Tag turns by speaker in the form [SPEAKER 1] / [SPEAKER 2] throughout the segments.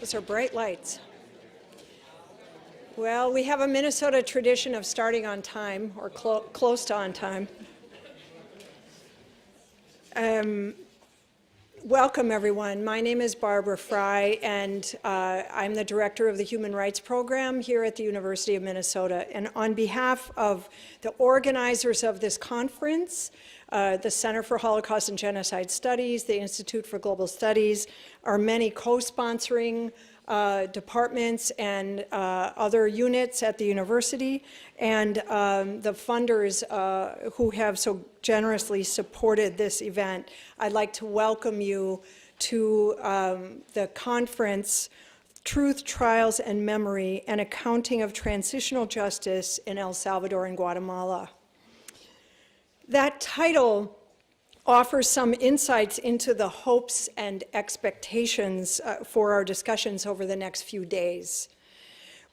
[SPEAKER 1] Those are bright lights. Well, we have a Minnesota tradition of starting on time, or close to on time. Welcome, everyone. My name is Barbara Fry, and I'm the director of the Human Rights Program here at the University of Minnesota. And on behalf of the organizers of this conference, the Center for Holocaust and Genocide Studies, the Institute for Global Studies, our many co-sponsoring departments and other units at the university, and the funders who have so generously supported this event, I'd like to welcome you to the conference, Truth, Trials, and Memory, an Accounting of Transitional Justice in El Salvador and Guatemala. That title offers some insights into the hopes and expectations for our discussions over the next few days.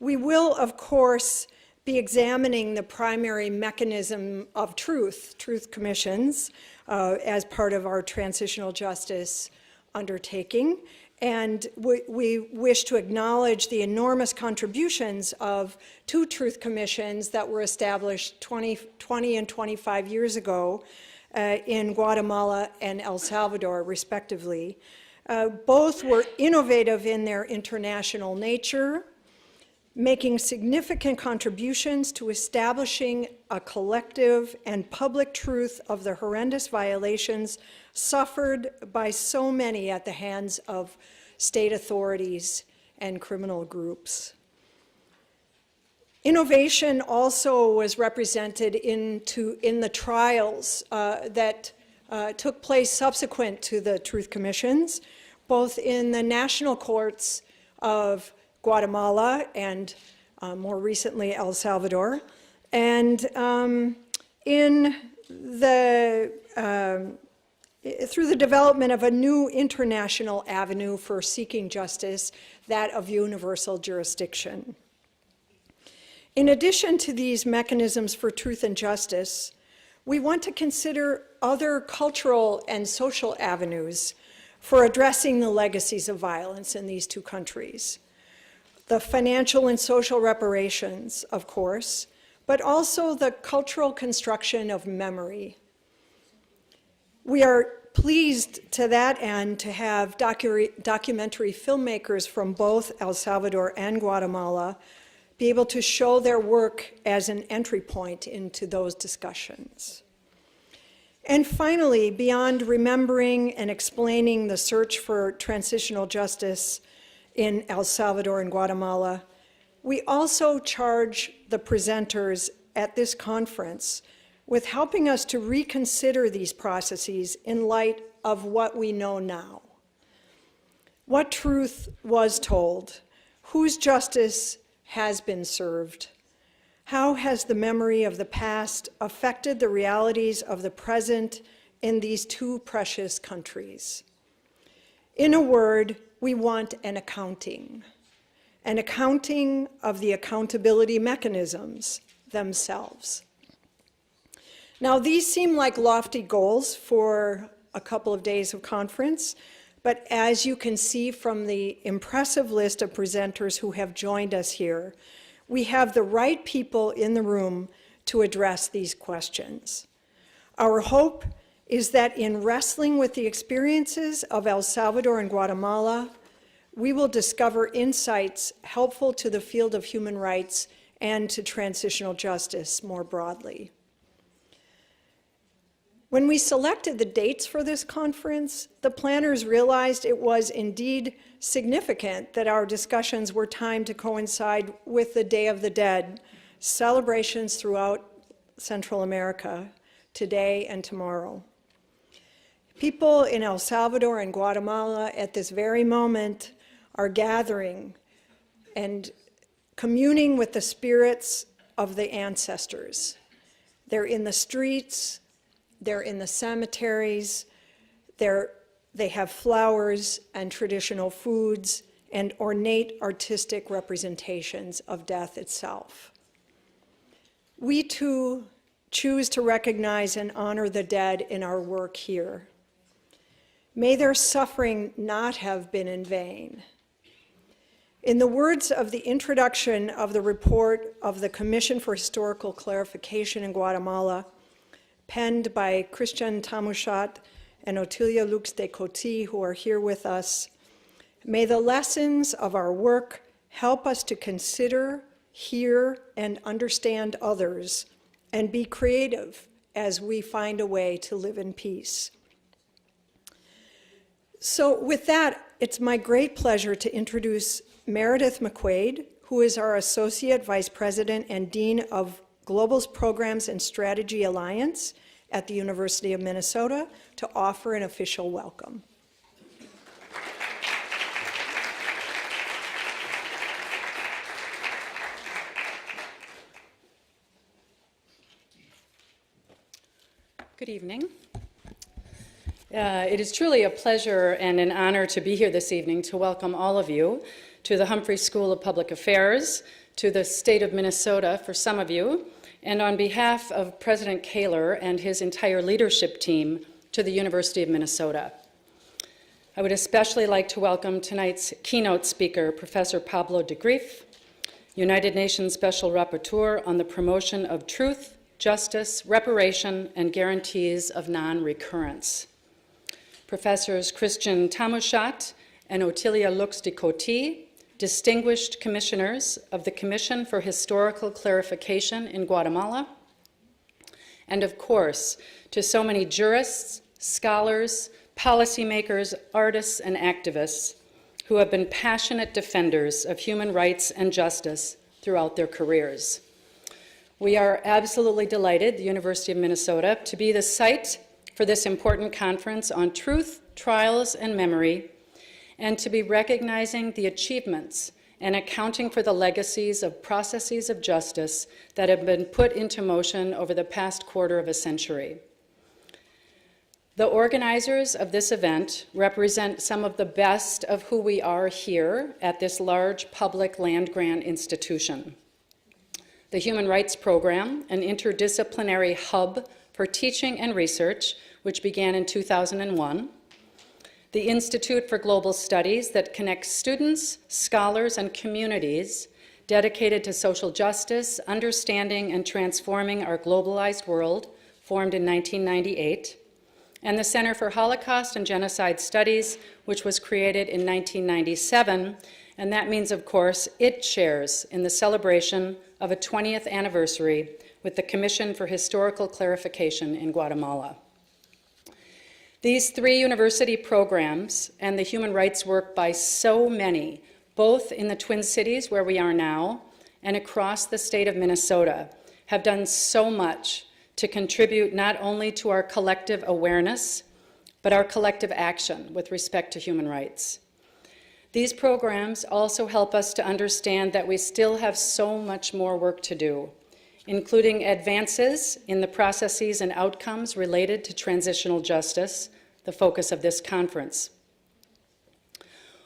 [SPEAKER 1] We will, of course, be examining the primary mechanism of truth commissions, as part of our transitional justice undertaking. And we wish to acknowledge the enormous contributions of two truth commissions that were established 20 and 25 years ago in Guatemala and El Salvador, respectively. Both were innovative in their international nature, making significant contributions to establishing a collective and public truth of the horrendous violations suffered by so many at the hands of state authorities and criminal groups. Innovation also was represented in the trials that took place subsequent to the Truth Commissions, both in the national courts of Guatemala and more recently El Salvador, and through the development of a new international avenue for seeking justice, that of universal jurisdiction. In addition to these mechanisms for truth and justice, we want to consider other cultural and social avenues for addressing the legacies of violence in these two countries. The financial and social reparations, of course, but also the cultural construction of memory. We are pleased to that end to have documentary filmmakers from both El Salvador and Guatemala be able to show their work as an entry point into those discussions. And finally, beyond remembering and explaining the search for transitional justice in El Salvador and Guatemala, we also charge the presenters at this conference with helping us to reconsider these processes in light of what we know now. What truth was told? Whose justice has been served? How has the memory of the past affected the realities of the present in these two precious countries? In a word, we want an accounting of the accountability mechanisms themselves. Now, these seem like lofty goals for a couple of days of conference, but as you can see from the impressive list of presenters who have joined us here, we have the right people in the room to address these questions. Our hope is that in wrestling with the experiences of El Salvador and Guatemala, we will discover insights helpful to the field of human rights and to transitional justice more broadly. When we selected the dates for this conference, the planners realized it was indeed significant that our discussions were timed to coincide with the Day of the Dead, celebrations throughout Central America, today and tomorrow. People in El Salvador and Guatemala at this very moment are gathering and communing with the spirits of the ancestors. They're in the streets, they're in the cemeteries, they have flowers and traditional foods and ornate artistic representations of death itself. We too choose to recognize and honor the dead in our work here. May their suffering not have been in vain. In the words of the introduction of the report of the Commission for Historical Clarification in Guatemala, penned by Christian Tamushat and Otilia Lux de Coty, who are here with us, may the lessons of our work help us to consider, hear, and understand others, and be creative as we find a way to live in peace. So with that, it's my great pleasure to introduce Meredith McQuaid, who is our Associate Vice President and Dean of Global Programs and Strategy Alliance at the University of Minnesota, to offer an official welcome.
[SPEAKER 2] Good evening. It is truly a pleasure and an honor to be here this evening to welcome all of you to the Humphrey School of Public Affairs, to the state of Minnesota for some of you, and on behalf of President Kaler and his entire leadership team to the University of Minnesota. I would especially like to welcome tonight's keynote speaker, Professor Pablo de Grief, United Nations Special Rapporteur on the promotion of truth, justice, reparation, and guarantees of non-recurrence. Professors Christian Tamushat and Otilia Lux de Coty, distinguished commissioners of the Commission for Historical Clarification in Guatemala, and of course, to so many jurists, scholars, policymakers, artists, and activists who have been passionate defenders of human rights and justice throughout their careers. We are absolutely delighted, the University of Minnesota, to be the site for this important conference on truth, trials, and memory, and to be recognizing the achievements and accounting for the legacies of processes of justice that have been put into motion over the past quarter of a century. The organizers of this event represent some of the best of who we are here at this large public land-grant institution. The Human Rights Program, an interdisciplinary hub for teaching and research, which began in 2001. The Institute for Global Studies that connects students, scholars, and communities dedicated to social justice, understanding, and transforming our globalized world, formed in 1998. And the Center for Holocaust and Genocide Studies, which was created in 1997. And that means, of course, it shares in the celebration of a 20th anniversary with the Commission for Historical Clarification in Guatemala. These three university programs and the human rights work by so many, both in the Twin Cities where we are now and across the state of Minnesota, have done so much to contribute not only to our collective awareness, but our collective action with respect to human rights. These programs also help us to understand that we still have so much more work to do, including advances in the processes and outcomes related to transitional justice, the focus of this conference.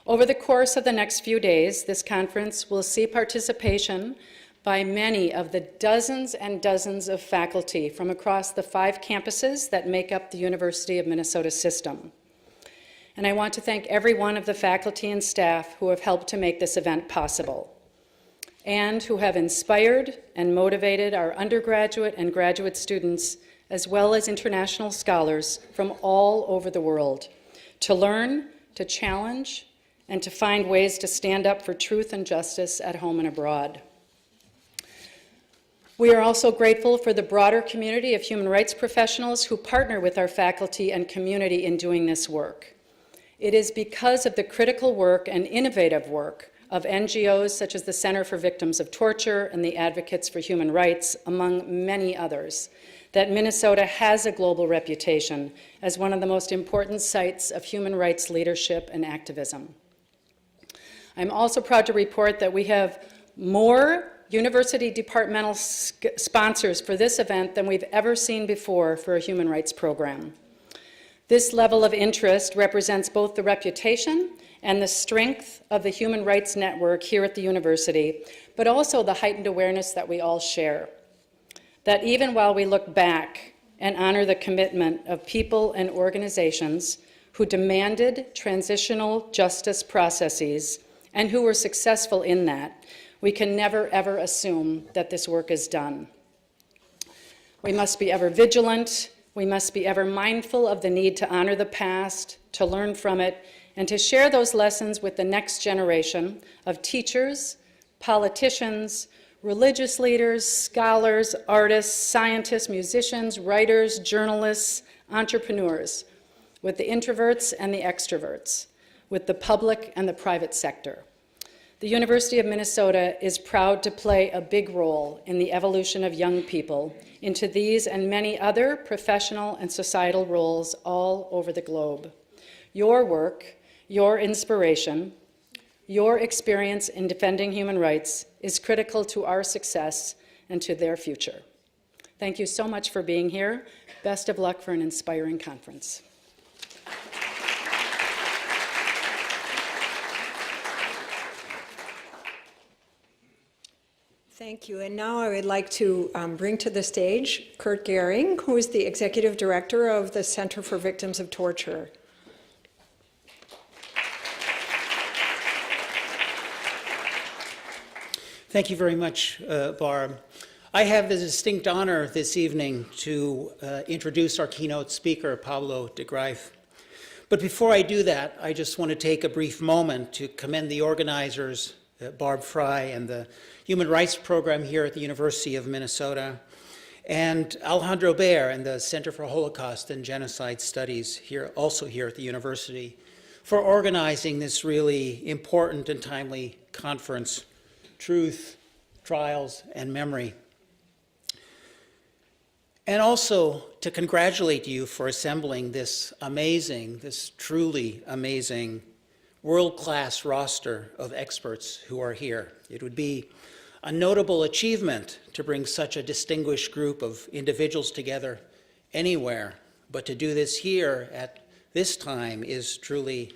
[SPEAKER 2] Over the course of the next few days, this conference will see participation by many of the dozens and dozens of faculty from across the 5 campuses that make up the University of Minnesota system. And I want to thank every one of the faculty and staff who have helped to make this event possible, and who have inspired and motivated our undergraduate and graduate students, as well as international scholars from all over the world, to learn, to challenge, and to find ways to stand up for truth and justice at home and abroad. We are also grateful for the broader community of human rights professionals who partner with our faculty and community in doing this work. It is because of the critical work and innovative work of NGOs such as the Center for Victims of Torture and the Advocates for Human Rights, among many others, that Minnesota has a global reputation as one of the most important sites of human rights leadership and activism. I'm also proud to report that we have more university departmental sponsors for this event than we've ever seen before for a human rights program. This level of interest represents both the reputation and the strength of the Human Rights Network here at the university, but also the heightened awareness that we all share. That even while we look back and honor the commitment of people and organizations who demanded transitional justice processes and who were successful in that, we can never, ever assume that this work is done. We must be ever vigilant. We must be ever mindful of the need to honor the past, to learn from it, and to share those lessons with the next generation of teachers, politicians, religious leaders, scholars, artists, scientists, musicians, writers, journalists, entrepreneurs, with the introverts and the extroverts, with the public and the private sector. The University of Minnesota is proud to play a big role in the evolution of young people into these and many other professional and societal roles all over the globe. Your work, your inspiration, your experience in defending human rights is critical to our success and to their future. Thank you so much for being here. Best of luck for an inspiring conference.
[SPEAKER 1] Thank you. And now I would like to bring to the stage Kurt Gehring, who is the Executive Director of the Center for Victims of Torture.
[SPEAKER 3] Thank you very much, Barb. I have the distinct honor this evening to introduce our keynote speaker, Pablo de Greiff. But before I do that, I just want to take a brief moment to commend the organizers, Barb Fry and the Human Rights Program here at the University of Minnesota, and Alejandro Baer and the Center for Holocaust and Genocide Studies also here at the university, for organizing this really important and timely conference, Truth, Trials, and Memory. And also to congratulate you for assembling this amazing, this truly amazing, world-class roster of experts who are here. It would be a notable achievement to bring such a distinguished group of individuals together anywhere, but to do this here at this time is truly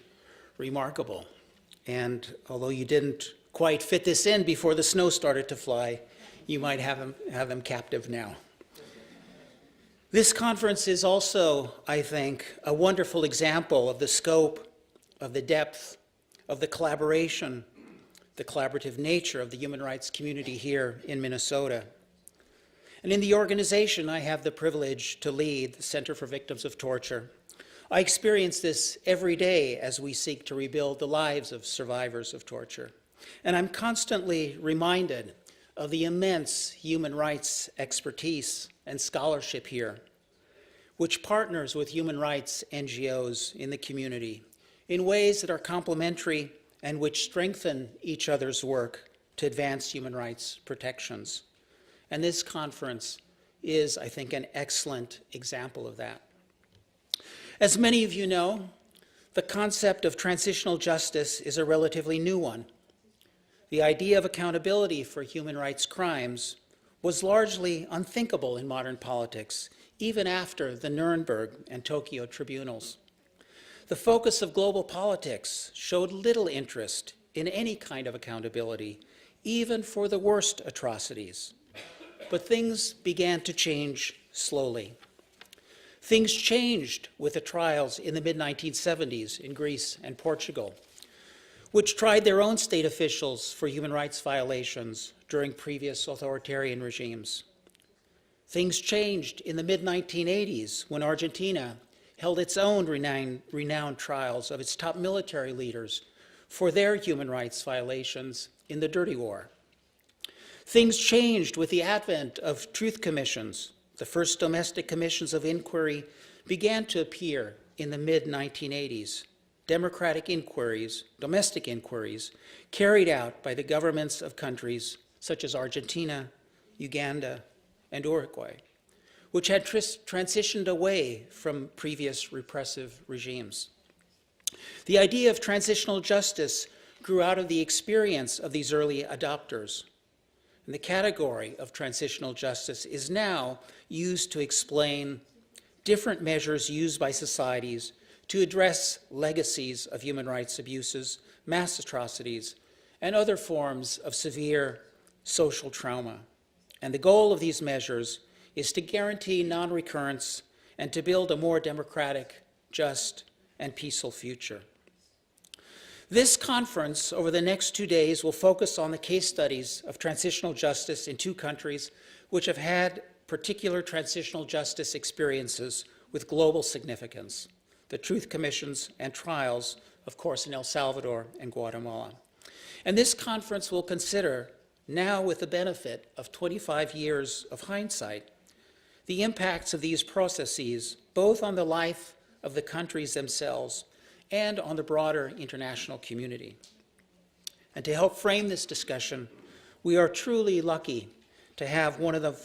[SPEAKER 3] remarkable. And although you didn't quite fit this in before the snow started to fly, you might have them captive now. This conference is also, I think, a wonderful example of the scope, of the depth, of the collaboration, the collaborative nature of the human rights community here in Minnesota. And in the organization I have the privilege to lead, the Center for Victims of Torture, I experience this every day as we seek to rebuild the lives of survivors of torture. And I'm constantly reminded of the immense human rights expertise and scholarship here, which partners with human rights NGOs in the community in ways that are complementary and which strengthen each other's work to advance human rights protections. And this conference is, I think, an excellent example of that. As many of you know, the concept of transitional justice is a relatively new one. The idea of accountability for human rights crimes was largely unthinkable in modern politics, even after the Nuremberg and Tokyo tribunals. The focus of global politics showed little interest in any kind of accountability, even for the worst atrocities. But things began to change slowly. Things changed with the trials in the mid-1970s in Greece and Portugal, which tried their own state officials for human rights violations during previous authoritarian regimes. Things changed in the mid-1980s when Argentina held its own renowned trials of its top military leaders for their human rights violations in the Dirty War. Things changed with the advent of truth commissions. The first domestic commissions of inquiry began to appear in the mid-1980s. Democratic inquiries, domestic inquiries, carried out by the governments of countries such as Argentina, Uganda, and Uruguay, which had transitioned away from previous repressive regimes. The idea of transitional justice grew out of the experience of these early adopters. And the category of transitional justice is now used to explain different measures used by societies to address legacies of human rights abuses, mass atrocities, and other forms of severe social trauma. And the goal of these measures is to guarantee non-recurrence and to build a more democratic, just, and peaceful future. This conference over the next 2 days will focus on the case studies of transitional justice in 2 countries which have had particular transitional justice experiences with global significance, the Truth Commissions and trials, of course, in El Salvador and Guatemala. And this conference will consider, now with the benefit of 25 years of hindsight, the impacts of these processes, both on the life of the countries themselves and on the broader international community. And to help frame this discussion, we are truly lucky to have one of the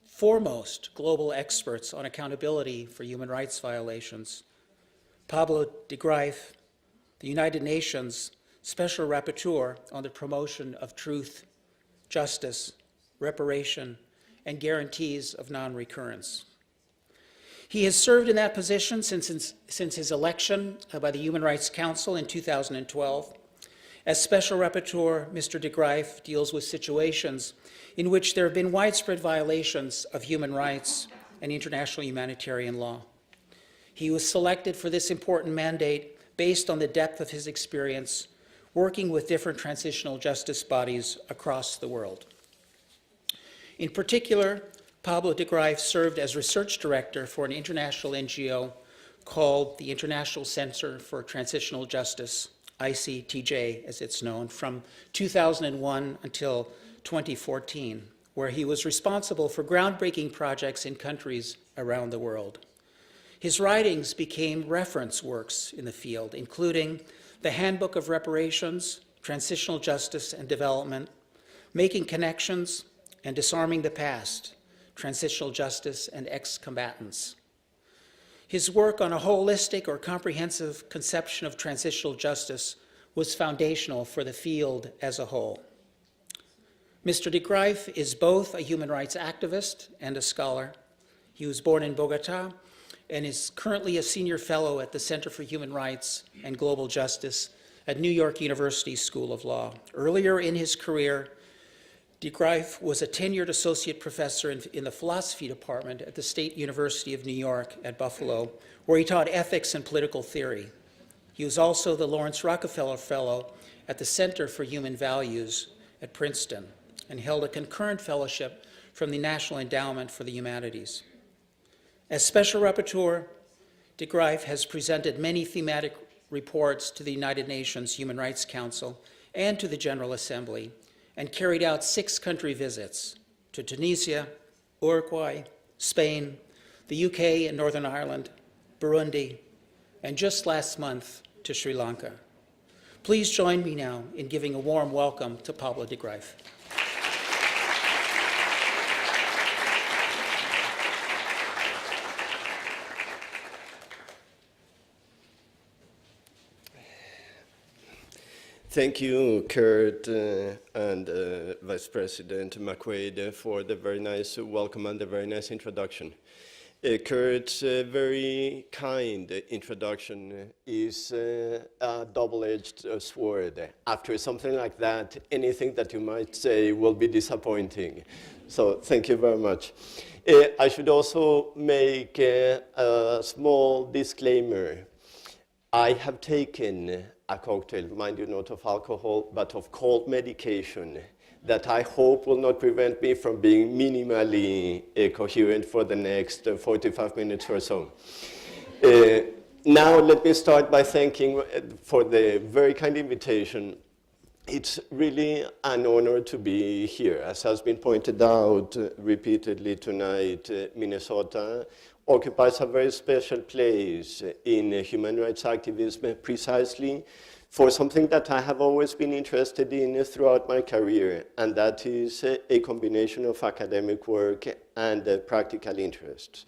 [SPEAKER 3] foremost global experts on accountability for human rights violations, Pablo de Greiff, the United Nations Special Rapporteur on the promotion of truth, justice, reparation, and guarantees of non-recurrence. He has served in that position since his election by the Human Rights Council in 2012. As Special Rapporteur, Mr. de Greiff deals with situations in which there have been widespread violations of human rights and international humanitarian law. He was selected for this important mandate based on the depth of his experience working with different transitional justice bodies across the world. In particular, Pablo de Greiff served as research director for an international NGO called the International Center for Transitional Justice, ICTJ as it's known, from 2001 until 2014, where he was responsible for groundbreaking projects in countries around the world. His writings became reference works in the field, including the Handbook of Reparations, Transitional Justice and Development, Making Connections, and Disarming the Past, Transitional Justice and Ex-Combatants. His work on a holistic or comprehensive conception of transitional justice was foundational for the field as a whole. Mr. de Greiff is both a human rights activist and a scholar. He was born in Bogota and is currently a senior fellow at the Center for Human Rights and Global Justice at New York University School of Law. Earlier in his career, de Greiff was a tenured associate professor in the philosophy department at the State University of New York at Buffalo, where he taught ethics and political theory. He was also the Lawrence Rockefeller Fellow at the Center for Human Values at Princeton and held a concurrent fellowship from the National Endowment for the Humanities. As Special Rapporteur, de Greiff has presented many thematic reports to the United Nations Human Rights Council and to the General Assembly, and carried out 6 country visits to Tunisia, Uruguay, Spain, the UK and Northern Ireland, Burundi, and just last month to Sri Lanka. Please join me now in giving a warm welcome to Pablo de Greiff.
[SPEAKER 4] Thank you, Kurt and Vice President McQuaid for the very nice welcome and the very nice introduction. Kurt's very kind introduction is a double-edged sword. After something like that, anything that you might say will be disappointing. So thank you very much. I should also make a small disclaimer. I have taken a cocktail, mind you, not of alcohol, but of cold medication that I hope will not prevent me from being minimally coherent for the next 45 minutes or so. Now let me start by thanking for the very kind invitation. It's really an honor to be here. As has been pointed out repeatedly tonight, Minnesota occupies a very special place in human rights activism precisely for something that I have always been interested in throughout my career, and that is a combination of academic work and practical interests.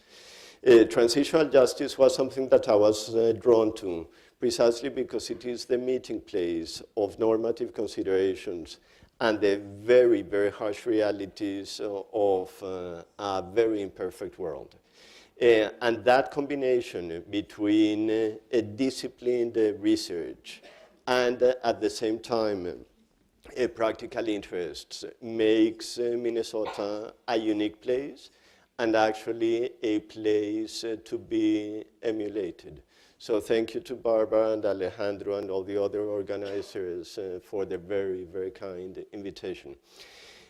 [SPEAKER 4] Transitional justice was something that I was drawn to, precisely because it is the meeting place of normative considerations and the very, very harsh realities of a very imperfect world. And that combination between a disciplined research and at the same time practical interests makes Minnesota a unique place and actually a place to be emulated. So thank you to Barbara and Alejandro and all the other organizers for the very, very kind invitation.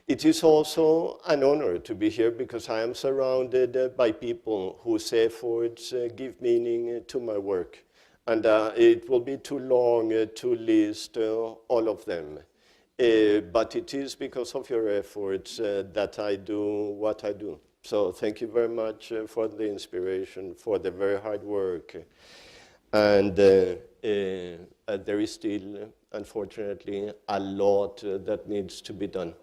[SPEAKER 4] It is also an honor to be here because I am surrounded by people whose efforts give meaning to my work. And it will be too long to list all of them. But it is because of your efforts that I do what I do. So thank you very much for the inspiration, for the very hard work. And there is still, unfortunately, a lot that needs to be done.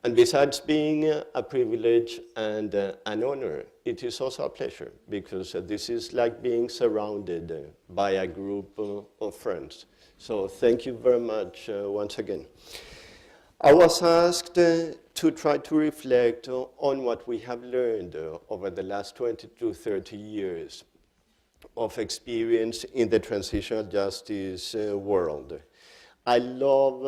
[SPEAKER 4] And besides being a privilege and an honor, it is also a pleasure because this is like being surrounded by a group of friends. So thank you very much once again. I was asked to try to reflect on what we have learned over the last 20 to 30 years of experience in the transitional justice world. I love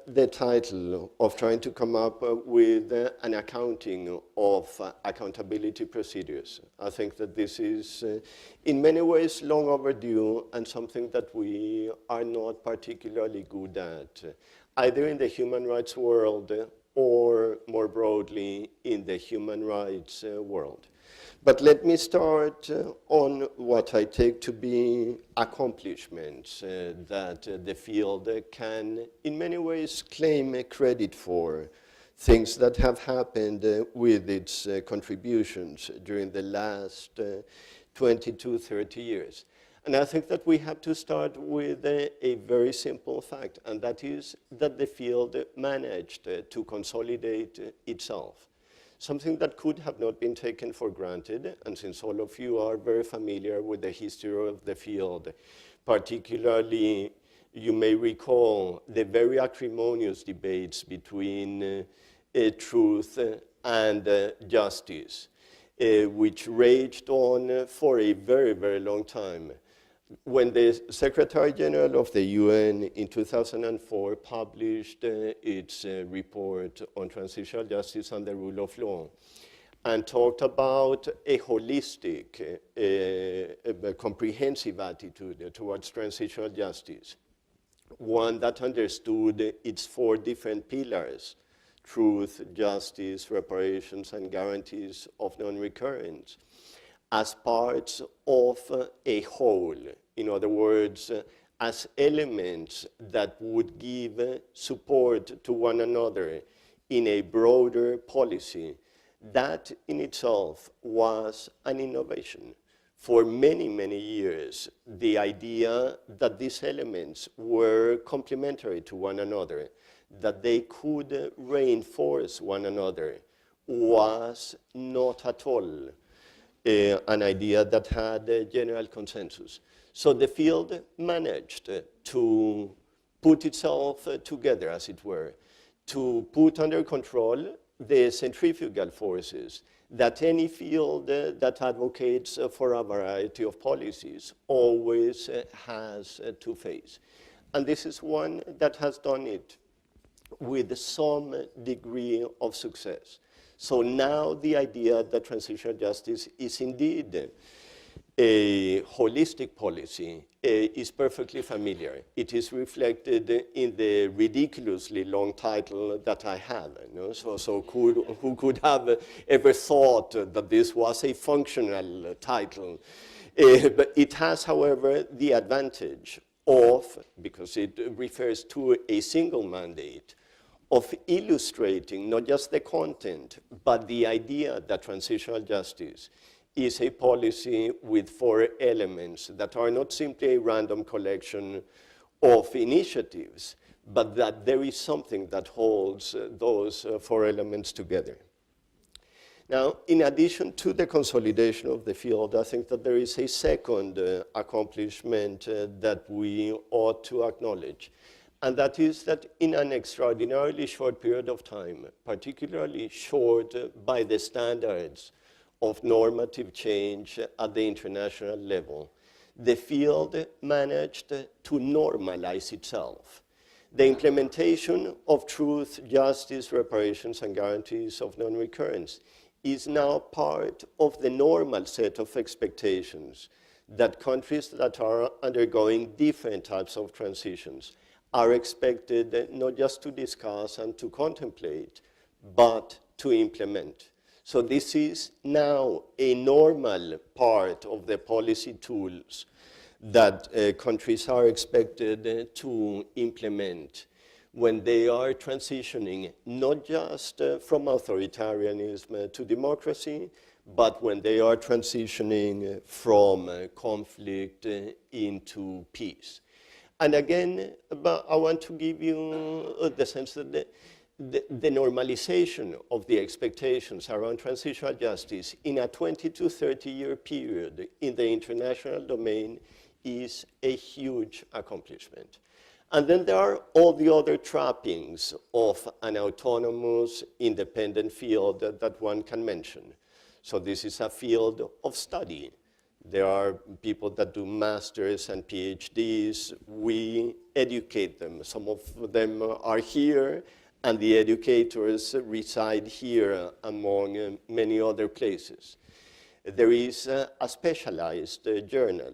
[SPEAKER 4] the title of trying to come up with an accounting of accountability procedures. I think that this is in many ways long overdue and something that we are not particularly good at, either in the human rights world or more broadly in the human rights world. But let me start on what I take to be accomplishments that the field can in many ways claim credit for, things that have happened with its contributions during the last 20 to 30 years. And I think that we have to start with a very simple fact, and that is that the field managed to consolidate itself. Something that could have not been taken for granted, and since all of you are very familiar with the history of the field, particularly you may recall the very acrimonious debates between truth and justice, which raged on for a very, very long time. When the Secretary General of the UN in 2004 published its report on transitional justice and the rule of law and talked about a holistic, a comprehensive attitude towards transitional justice, one that understood its 4 different pillars: truth, justice, reparations, and guarantees of non-recurrence, as parts of a whole. In other words, as elements that would give support to one another in a broader policy. That in itself was an innovation. For many, many years, the idea that these elements were complementary to one another, that they could reinforce one another, was not at all an idea that had a general consensus. So the field managed to put itself together, as it were, to put under control the centrifugal forces that any field that advocates for a variety of policies always has to face. And this is one that has done it with some degree of success. So now the idea that transitional justice is indeed a holistic policy is perfectly familiar. It is reflected in the ridiculously long title that I have. You know? So who could have ever thought that this was a functional title? But it has, however, the advantage of, because it refers to a single mandate, of illustrating not just the content, but the idea that transitional justice is a policy with 4 elements that are not simply a random collection of initiatives, but that there is something that holds those 4 elements together. Now, in addition to the consolidation of the field, I think that there is a second accomplishment that we ought to acknowledge. And that is that in an extraordinarily short period of time, particularly short by the standards of normative change at the international level, the field managed to normalize itself. The implementation of truth, justice, reparations, and guarantees of non-recurrence is now part of the normal set of expectations that countries that are undergoing different types of transitions are expected not just to discuss and to contemplate, but to implement. So this is now a normal part of the policy tools that countries are expected to implement when they are transitioning, not just from authoritarianism to democracy, but when they are transitioning from conflict into peace. And again, I want to give you the sense that the normalization of the expectations around transitional justice in a 20 to 30 year period in the international domain is a huge accomplishment. And then there are all the other trappings of an autonomous, independent field that one can mention. So this is a field of study. There are people that do masters and PhDs. We educate them. Some of them are here, and the educators reside here among many other places. There is a specialized journal.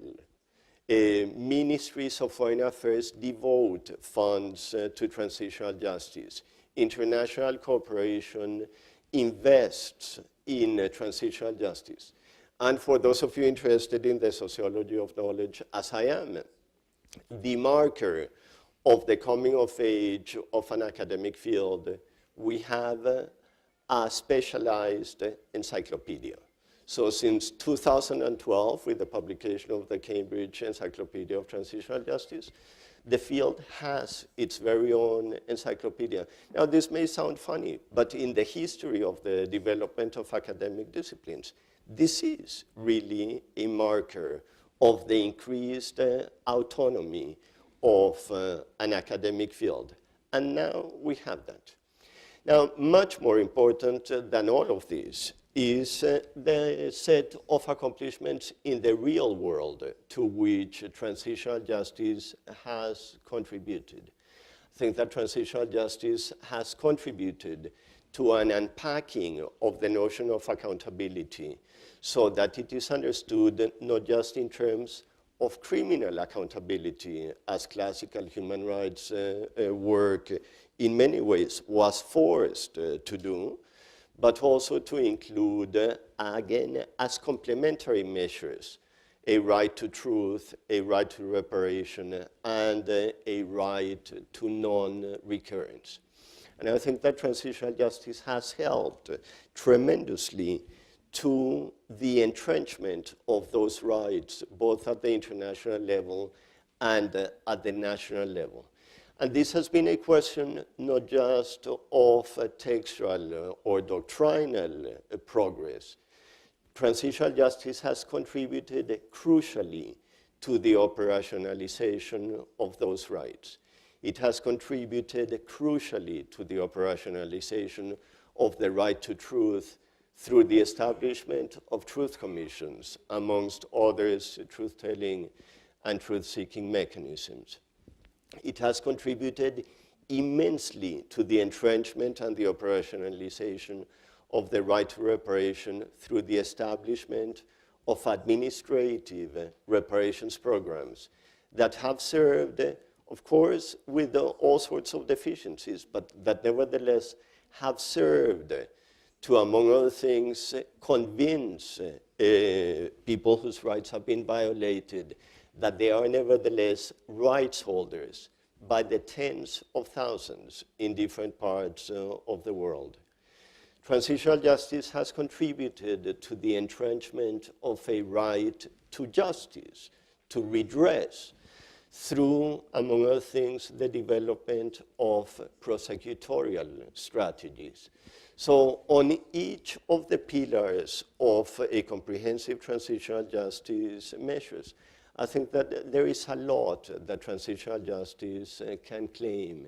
[SPEAKER 4] Ministries of Foreign Affairs devote funds to transitional justice. International cooperation invests in transitional justice. And for those of you interested in the sociology of knowledge, as I am, the marker of the coming of age of an academic field, we have a specialized encyclopedia. So since 2012, with the publication of the Cambridge Encyclopedia of Transitional Justice, the field has its very own encyclopedia. Now, this may sound funny, but in the history of the development of academic disciplines, this is really a marker of the increased autonomy of an academic field. And now we have that. Now, much more important than all of this is the set of accomplishments in the real world to which transitional justice has contributed. I think that transitional justice has contributed to an unpacking of the notion of accountability so that it is understood not just in terms of criminal accountability, as classical human rights work in many ways was forced to do, but also to include, again, as complementary measures, a right to truth, a right to reparation, and a right to non-recurrence. And I think that transitional justice has helped tremendously to the entrenchment of those rights, both at the international level and at the national level. And this has been a question not just of textual or doctrinal progress. Transitional justice has contributed crucially to the operationalization of those rights. It has contributed crucially to the operationalization of the right to truth through the establishment of truth commissions, amongst others, truth-telling and truth-seeking mechanisms. It has contributed immensely to the entrenchment and the operationalization of the right to reparation through the establishment of administrative reparations programs that have served, of course, with all sorts of deficiencies, but that nevertheless have served to, among other things, convince people whose rights have been violated that they are nevertheless rights holders by the tens of thousands in different parts of the world. Transitional justice has contributed to the entrenchment of a right to justice, to redress, through, among other things, the development of prosecutorial strategies. So on each of the pillars of a comprehensive transitional justice measures, I think that there is a lot that transitional justice can claim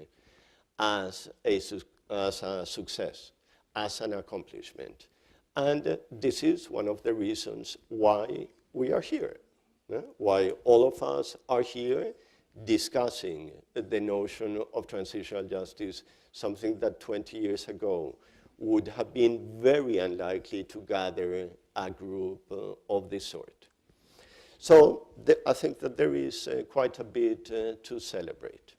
[SPEAKER 4] as a success, as an accomplishment. And this is one of the reasons why we are here, why all of us are here discussing the notion of transitional justice, something that 20 years ago would have been very unlikely to gather a group of this sort. So I think that there is quite a bit to celebrate.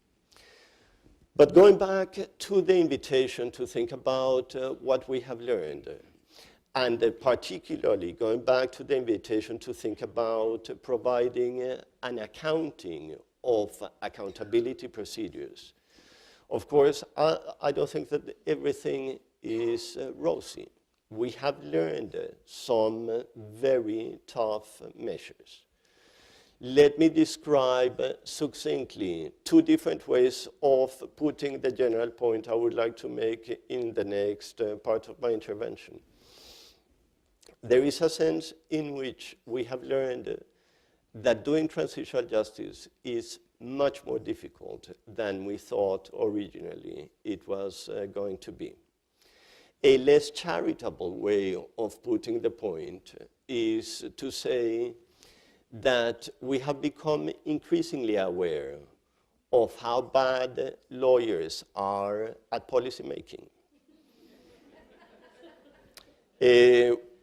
[SPEAKER 4] But going back to the invitation to think about what we have learned, and particularly going back to the invitation to think about providing an accounting of accountability procedures. Of course, I don't think that everything is rosy. We have learned some very tough measures. Let me describe succinctly two different ways of putting the general point I would like to make in the next part of my intervention. There is a sense in which we have learned that doing transitional justice is much more difficult than we thought originally it was going to be. A less charitable way of putting the point is to say that we have become increasingly aware of how bad lawyers are at policymaking.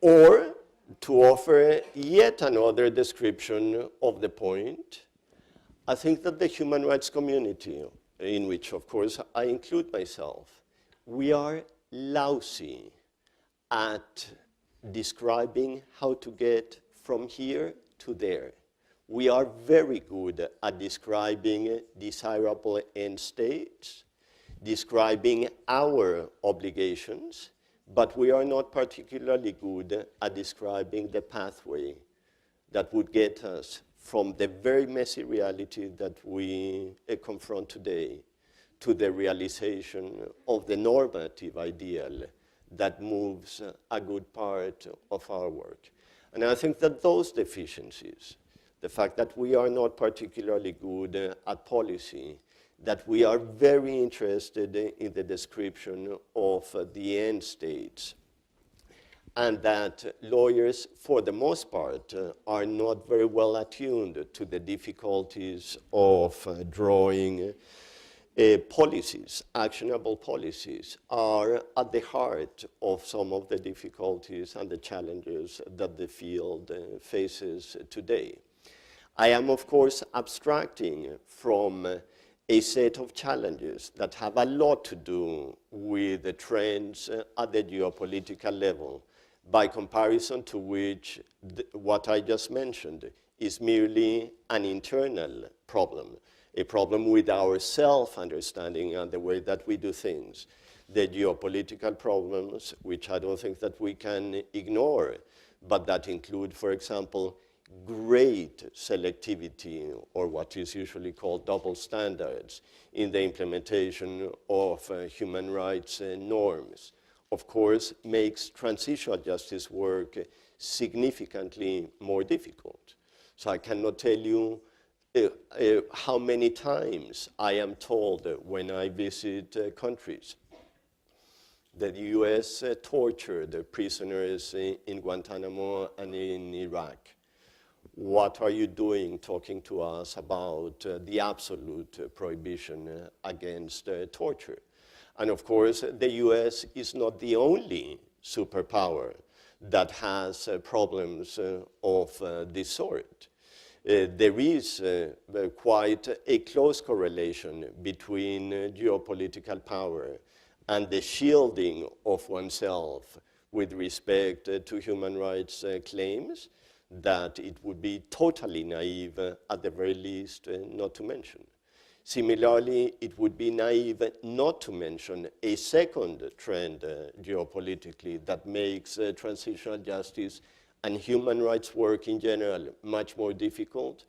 [SPEAKER 4] Or, to offer yet another description of the point, I think that the human rights community, in which, of course, I include myself, we are lousy at describing how to get from here to there. We are very good at describing desirable end states, describing our obligations, but we are not particularly good at describing the pathway that would get us from the very messy reality that we confront today to the realization of the normative ideal that moves a good part of our work. And I think that those deficiencies, the fact that we are not particularly good at policy, that we are very interested in the description of the end states, and that lawyers, for the most part, are not very well attuned to the difficulties of drawing policies, actionable policies, are at the heart of some of the difficulties and the challenges that the field faces today. I am, of course, abstracting from a set of challenges that have a lot to do with the trends at the geopolitical level, by comparison to which what I just mentioned is merely an internal problem, a problem with our self-understanding and the way that we do things. The geopolitical problems, which I don't think that we can ignore, but that include, for example, great selectivity, or what is usually called double standards, in the implementation of human rights norms, of course, makes transitional justice work significantly more difficult. So I cannot tell you how many times I am told when I visit countries that the US tortured prisoners in Guantanamo and in Iraq. What are you doing talking to us about the absolute prohibition against torture? And of course, the US is not the only superpower that has problems of this sort. There is quite a close correlation between geopolitical power and the shielding of oneself with respect to human rights claims, that it would be totally naive, at the very least, not to mention. Similarly, it would be naive not to mention a second trend geopolitically that makes transitional justice and human rights work in general much more difficult,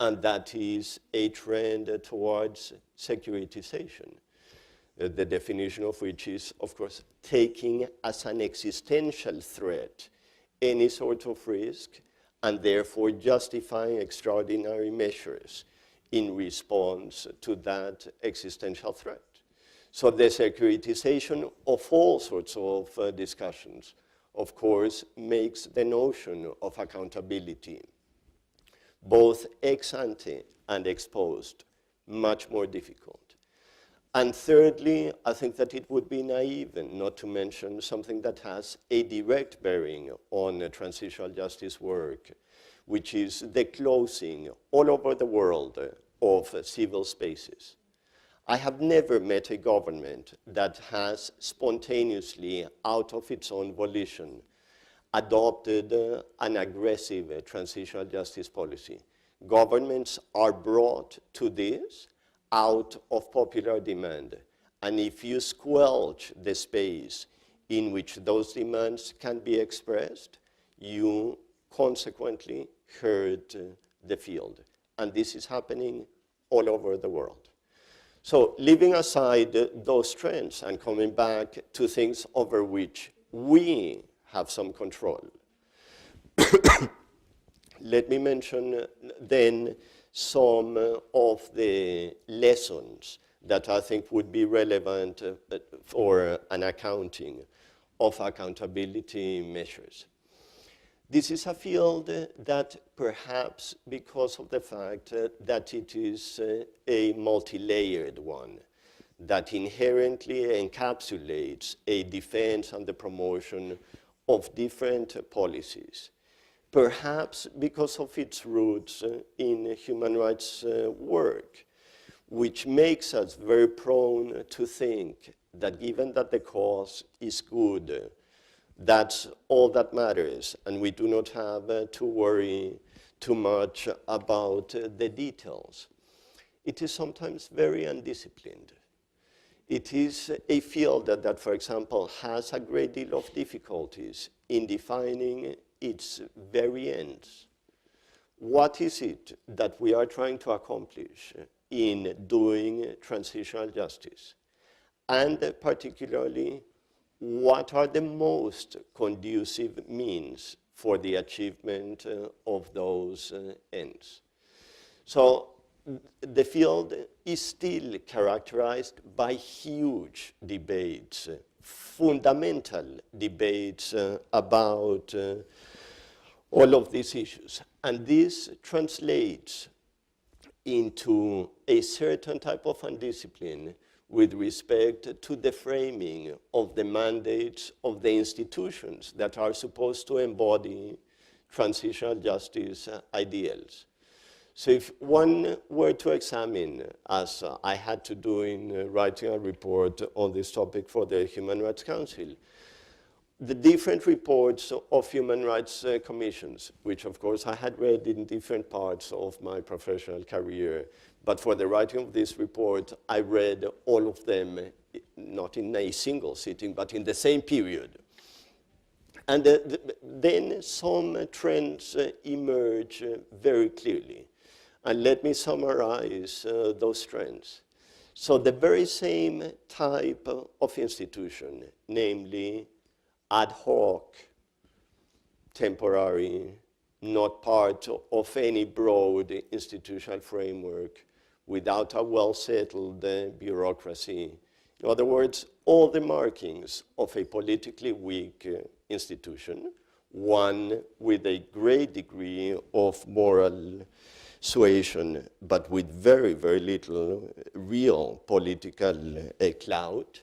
[SPEAKER 4] and that is a trend towards securitization. The definition of which is, of course, taking as an existential threat any sort of risk, and therefore justifying extraordinary measures in response to that existential threat. So the securitization of all sorts of discussions, of course, makes the notion of accountability, both ex ante and ex post, much more difficult. And thirdly, I think that it would be naive not to mention something that has a direct bearing on transitional justice work, which is the closing all over the world of civil spaces. I have never met a government that has spontaneously, out of its own volition, adopted an aggressive transitional justice policy. Governments are brought to this out of popular demand. And if you squelch the space in which those demands can be expressed, you consequently hurt the field. And this is happening all over the world. So leaving aside those trends and coming back to things over which we have some control, let me mention then some of the lessons that I think would be relevant for an accounting of accountability measures. This is a field that perhaps because of the fact that it is a multi-layered one, that inherently encapsulates a defense and the promotion of different policies, perhaps because of its roots in human rights work, which makes us very prone to think that given that the cause is good, that's all that matters, and we do not have to worry too much about the details. It is sometimes very undisciplined. It is a field that, for example, has a great deal of difficulties in defining its very ends. What is it that we are trying to accomplish in doing transitional justice? And particularly, what are the most conducive means for the achievement of those ends? So the field is still characterized by huge debates, fundamental debates about all of these issues. And this translates into a certain type of undiscipline with respect to the framing of the mandates of the institutions that are supposed to embody transitional justice ideals. So if one were to examine, as I had to do in writing a report on this topic for the Human Rights Council, the different reports of human rights commissions, which of course I had read in different parts of my professional career, but for the writing of this report, I read all of them, not in a single sitting, but in the same period. And then some trends emerge very clearly. And let me summarize those trends. So the very same type of institution, namely ad hoc, temporary, not part of any broad institutional framework, without a well-settled bureaucracy. In other words, all the markings of a politically weak institution, one with a great degree of moral suasion, but with very, very little real political clout.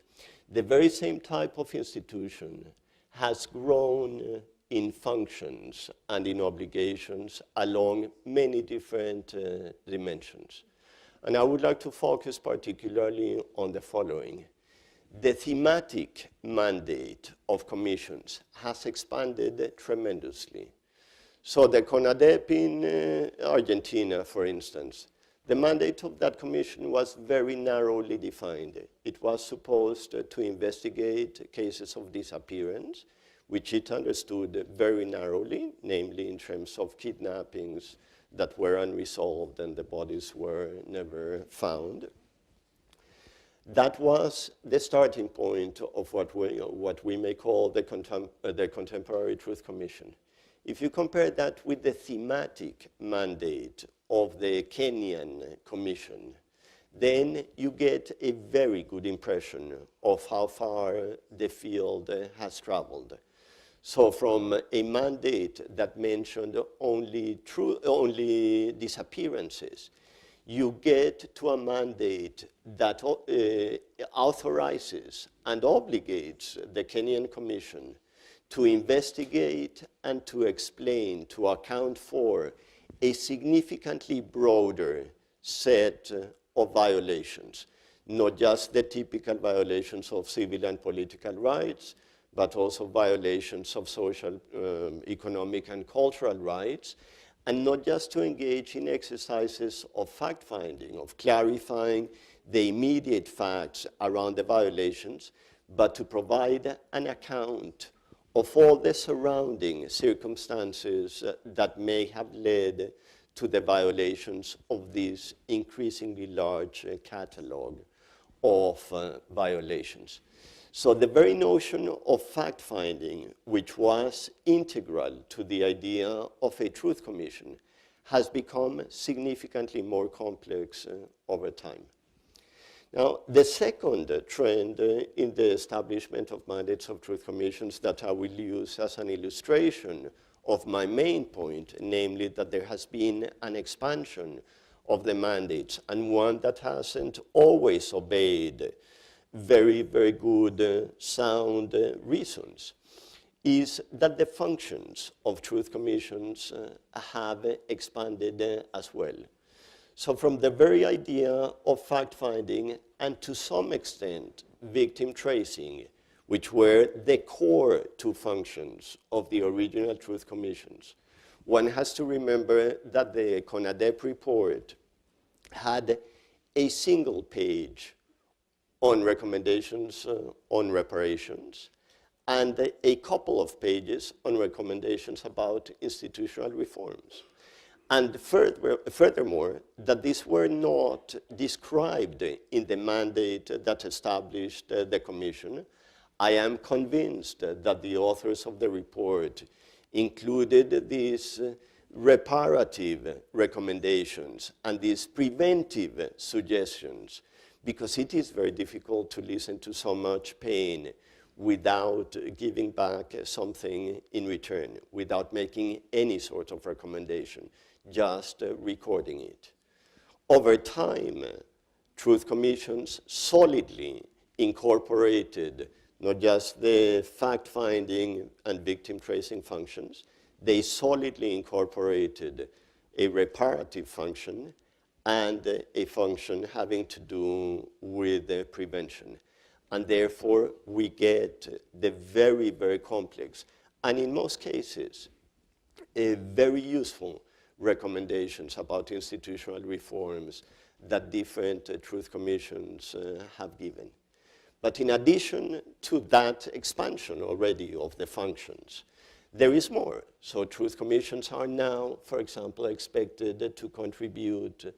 [SPEAKER 4] The very same type of institution has grown in functions and in obligations along many different dimensions. And I would like to focus particularly on the following. The thematic mandate of commissions has expanded tremendously. So the CONADEP in Argentina, for instance, the mandate of that commission was very narrowly defined. It was supposed to investigate cases of disappearance, which it understood very narrowly, namely in terms of kidnappings that were unresolved and the bodies were never found. That was the starting point of what we may call the Contemporary Truth Commission. If you compare that with the thematic mandate of the Kenyan Commission, then you get a very good impression of how far the field has traveled. So from a mandate that mentioned only disappearances, you get to a mandate that authorizes and obligates the Kenyan Commission to investigate and to explain, to account for a significantly broader set of violations, not just the typical violations of civil and political rights, but also violations of social, economic, and cultural rights, and not just to engage in exercises of fact-finding, of clarifying the immediate facts around the violations, but to provide an account of all the surrounding circumstances that may have led to the violations of this increasingly large catalog of violations. So the very notion of fact-finding, which was integral to the idea of a truth commission, has become significantly more complex over time. Now, the second trend in the establishment of mandates of truth commissions that I will use as an illustration of my main point, namely that there has been an expansion of the mandates, and one that hasn't always obeyed very, very good, sound reasons, is that the functions of truth commissions have expanded as well. So from the very idea of fact-finding and to some extent victim tracing, which were the core two functions of the original truth commissions, one has to remember that the CONADEP report had a single page on recommendations on reparations and a couple of pages on recommendations about institutional reforms. And furthermore, that these were not described in the mandate that established the commission. I am convinced that the authors of the report included these reparative recommendations and these preventive suggestions, because it is very difficult to listen to so much pain without giving back something in return, without making any sort of recommendation, just recording it. Over time, truth commissions solidly incorporated not just the fact-finding and victim tracing functions, they solidly incorporated a reparative function and a function having to do with prevention. And therefore, we get the very, very complex, and in most cases, very useful recommendations about institutional reforms that different truth commissions have given. But in addition to that expansion already of the functions, there is more. So truth commissions are now, for example, expected to contribute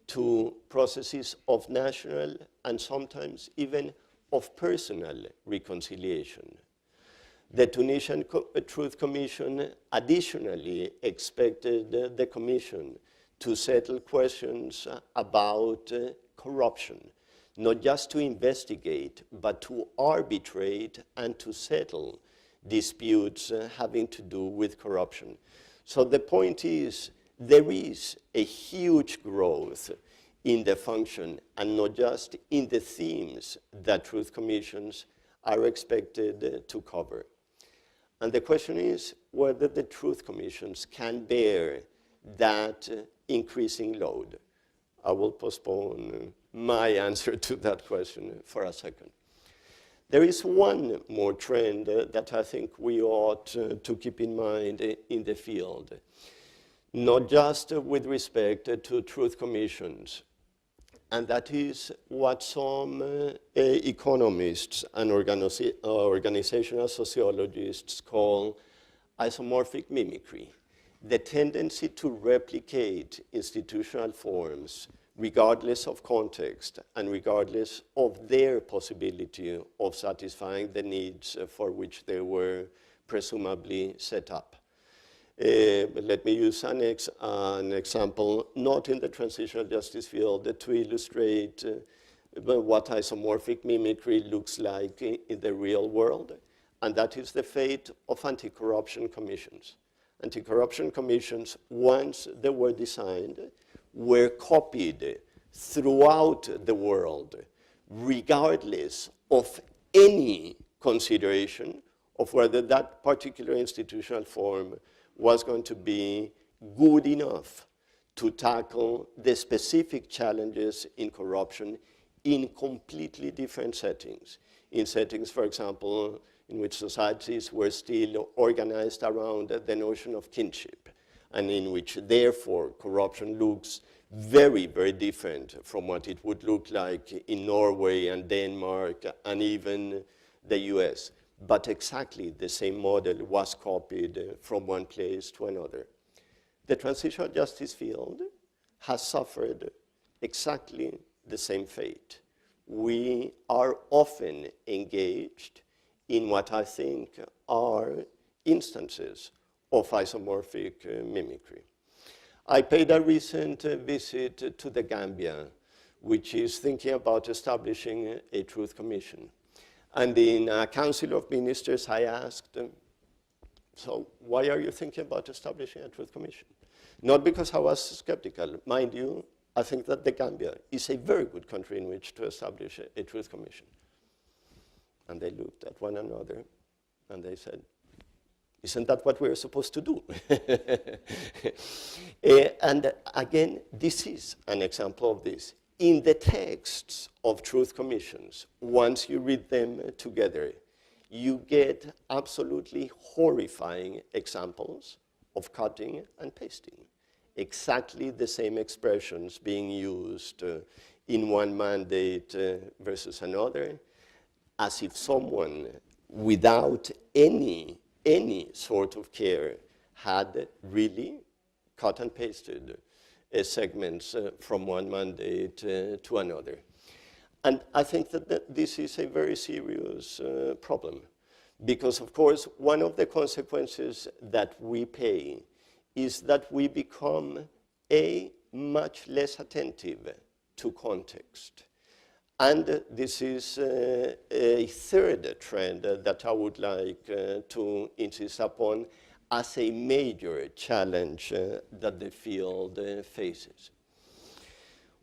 [SPEAKER 4] to processes of national and sometimes even of personal reconciliation. The Tunisian Truth Commission additionally expected the Commission to settle questions about corruption, not just to investigate, but to arbitrate and to settle disputes having to do with corruption. So the point is, there is a huge growth in the function and not just in the themes that truth commissions are expected to cover. And the question is whether the truth commissions can bear that increasing load. I will postpone my answer to that question for a second. There is one more trend that I think we ought to keep in mind in the field, not just with respect to truth commissions, and that is what some economists and organizational sociologists call isomorphic mimicry, the tendency to replicate institutional forms regardless of context and regardless of their possibility of satisfying the needs for which they were presumably set up. Let me use an example, not in the transitional justice field, to illustrate what isomorphic mimicry looks like in the real world, and that is the fate of anti-corruption commissions. Anti-corruption commissions, once they were designed, were copied throughout the world, regardless of any consideration of whether that particular institutional form was going to be good enough to tackle the specific challenges in corruption in completely different settings. In settings, for example, in which societies were still organized around the notion of kinship, and in which, therefore, corruption looks very, very different from what it would look like in Norway and Denmark and even the US. But exactly the same model was copied from one place to another. The transitional justice field has suffered exactly the same fate. We are often engaged in what I think are instances of isomorphic mimicry. I paid a recent visit to the Gambia, which is thinking about establishing a truth commission. And in a council of ministers, I asked them, so why are you thinking about establishing a truth commission? Not because I was skeptical. Mind you, I think that the Gambia is a very good country in which to establish a truth commission. And they looked at one another and they said, isn't that what we're supposed to do? And again, this is an example of this. In the texts of truth commissions, once you read them together, you get absolutely horrifying examples of cutting and pasting. Exactly the same expressions being used in one mandate versus another, as if someone without any sort of care had really cut and pasted segments from one mandate to another. And I think that this is a very serious problem, because of course one of the consequences that we pay is that we become much less attentive to context. And this is a third trend that I would like to insist upon as a major challenge that the field faces.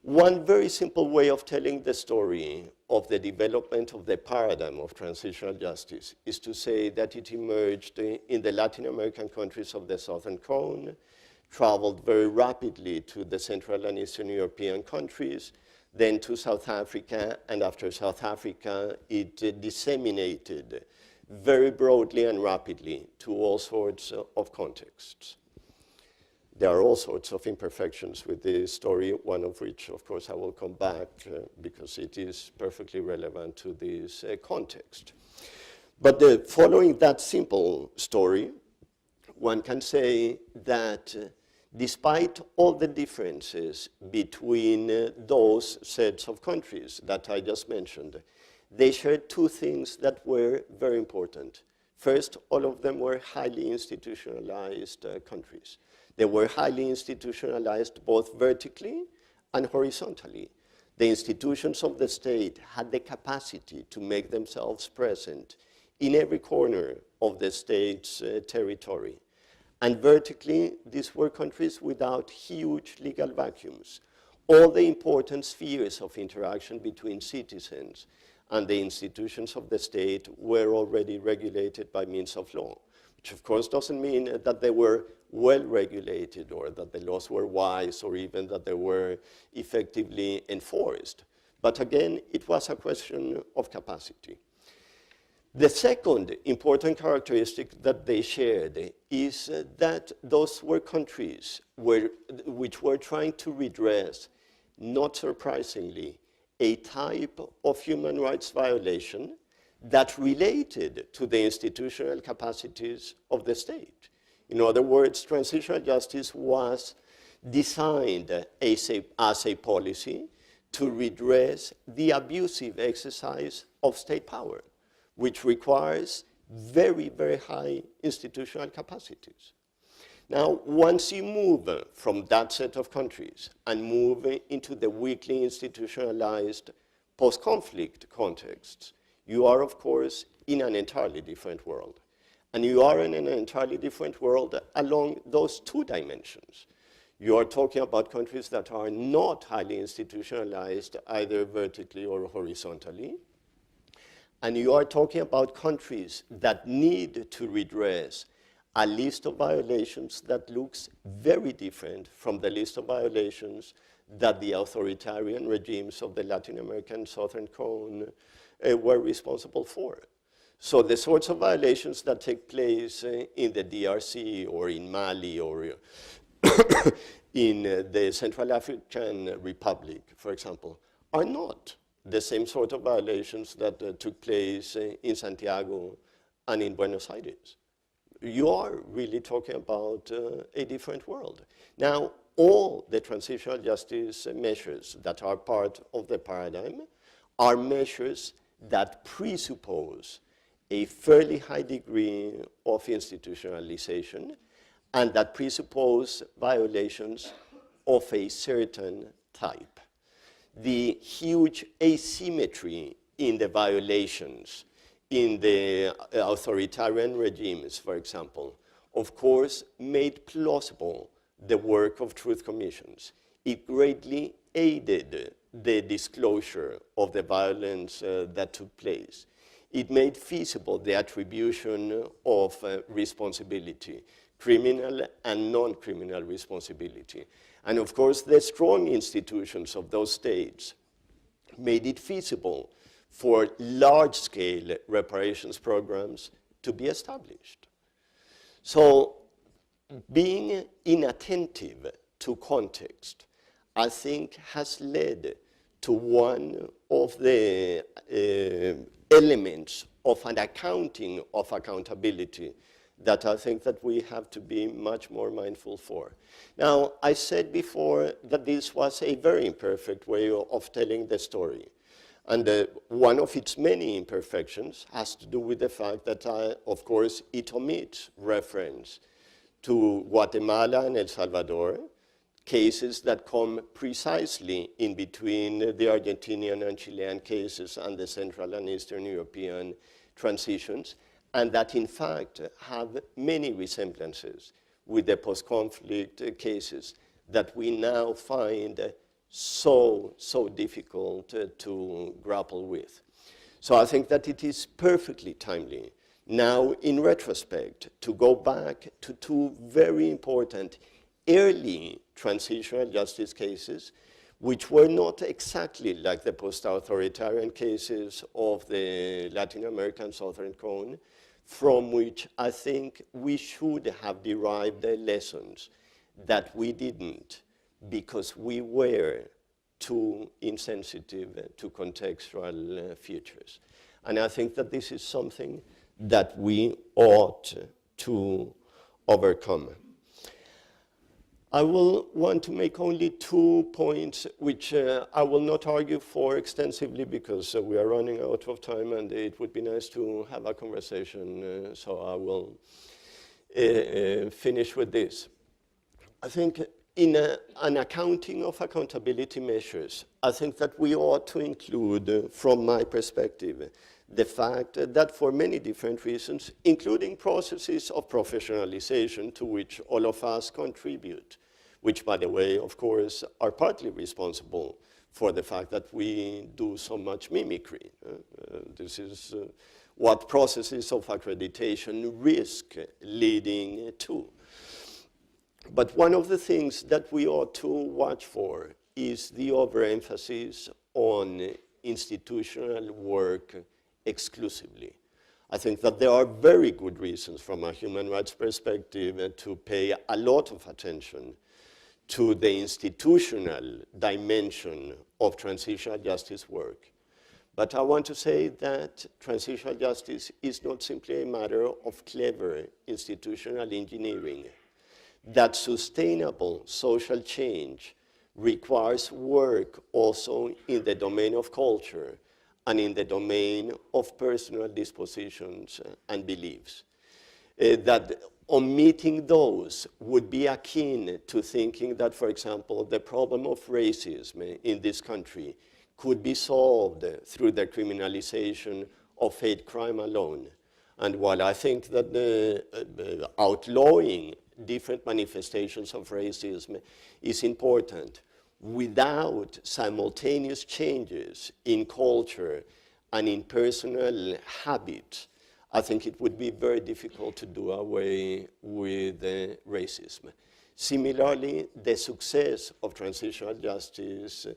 [SPEAKER 4] One very simple way of telling the story of the development of the paradigm of transitional justice is to say that it emerged in the Latin American countries of the Southern Cone, traveled very rapidly to the Central and Eastern European countries, then to South Africa, and after South Africa, it disseminated very broadly and rapidly to all sorts of contexts. There are all sorts of imperfections with this story, one of which, of course, I will come back because it is perfectly relevant to this context. But following that simple story, one can say that despite all the differences between those sets of countries that I just mentioned, they shared two things that were very important. First, all of them were highly institutionalized countries. They were highly institutionalized both vertically and horizontally. The institutions of the state had the capacity to make themselves present in every corner of the state's territory. And vertically, these were countries without huge legal vacuums. All the important spheres of interaction between citizens and the institutions of the state were already regulated by means of law, which of course doesn't mean that they were well regulated or that the laws were wise or even that they were effectively enforced. But again, it was a question of capacity. The second important characteristic that they shared is that those were countries which were trying to redress, not surprisingly, a type of human rights violation that related to the institutional capacities of the state. In other words, transitional justice was designed as a policy to redress the abusive exercise of state power, which requires very, very high institutional capacities. Now, once you move from that set of countries and move into the weakly institutionalized post-conflict contexts, you are, of course, in an entirely different world. And you are in an entirely different world along those two dimensions. You are talking about countries that are not highly institutionalized, either vertically or horizontally. And you are talking about countries that need to redress a list of violations that looks very different from the list of violations that the authoritarian regimes of the Latin American Southern Cone were responsible for. So the sorts of violations that take place in the DRC or in Mali or in the Central African Republic, for example, are not the same sort of violations that took place in Santiago and in Buenos Aires. You are really talking about a different world. Now, all the transitional justice measures that are part of the paradigm are measures that presuppose a fairly high degree of institutionalization and that presuppose violations of a certain type. The huge asymmetry in the violations in the authoritarian regimes, for example, of course, made plausible the work of truth commissions. It greatly aided the disclosure of the violence that took place. It made feasible the attribution of responsibility, criminal and non-criminal responsibility. And of course, the strong institutions of those states made it feasible for large-scale reparations programs to be established. So being inattentive to context, I think, has led to one of the elements of an accounting of accountability that I think that we have to be much more mindful for. Now, I said before that this was a very imperfect way of telling the story. And one of its many imperfections has to do with the fact that, of course, it omits reference to Guatemala and El Salvador, cases that come precisely in between the Argentinian and Chilean cases and the Central and Eastern European transitions, and that in fact have many resemblances with the post-conflict cases that we now find so difficult to grapple with. So I think that it is perfectly timely now, in retrospect, to go back to two very important early transitional justice cases, which were not exactly like the post-authoritarian cases of the Latin American Southern Cone, from which I think we should have derived the lessons that we didn't, because we were too insensitive to contextual features. And I think that this is something that we ought to overcome. I will want to make only 2 points, which I will not argue for extensively because we are running out of time and it would be nice to have a conversation, so I will finish with this. I think in an accounting of accountability measures, I think that we ought to include, from my perspective, the fact that for many different reasons, including processes of professionalization to which all of us contribute, which, by the way, of course, are partly responsible for the fact that we do so much mimicry. This is what processes of accreditation risk leading to. But one of the things that we ought to watch for is the overemphasis on institutional work exclusively. I think that there are very good reasons from a human rights perspective to pay a lot of attention to the institutional dimension of transitional justice work. But I want to say that transitional justice is not simply a matter of clever institutional engineering, that sustainable social change requires work also in the domain of culture and in the domain of personal dispositions and beliefs. That omitting those would be akin to thinking that, for example, the problem of racism in this country could be solved through the criminalization of hate crime alone. And while I think that outlawing different manifestations of racism is important. Without simultaneous changes in culture and in personal habits, I think it would be very difficult to do away with racism. Similarly, the success of transitional justice,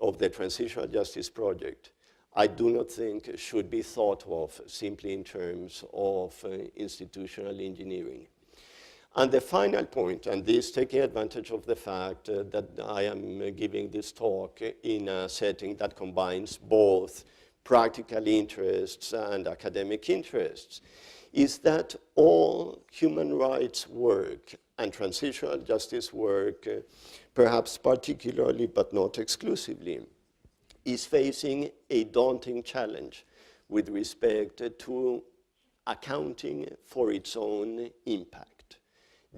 [SPEAKER 4] of the Transitional Justice Project, I do not think should be thought of simply in terms of institutional engineering. And the final point, and this taking advantage of the fact that I am giving this talk in a setting that combines both practical interests and academic interests, is that all human rights work and transitional justice work, perhaps particularly but not exclusively, is facing a daunting challenge with respect to accounting for its own impact,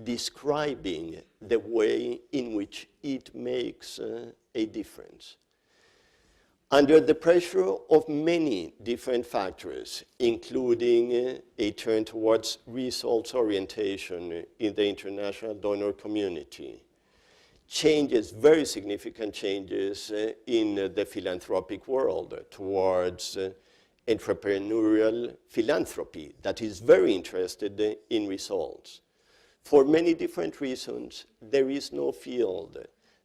[SPEAKER 4] describing the way in which it makes a difference. Under the pressure of many different factors, including a turn towards results orientation in the international donor community, changes, very significant changes in the philanthropic world towards entrepreneurial philanthropy that is very interested in results. For many different reasons, there is no field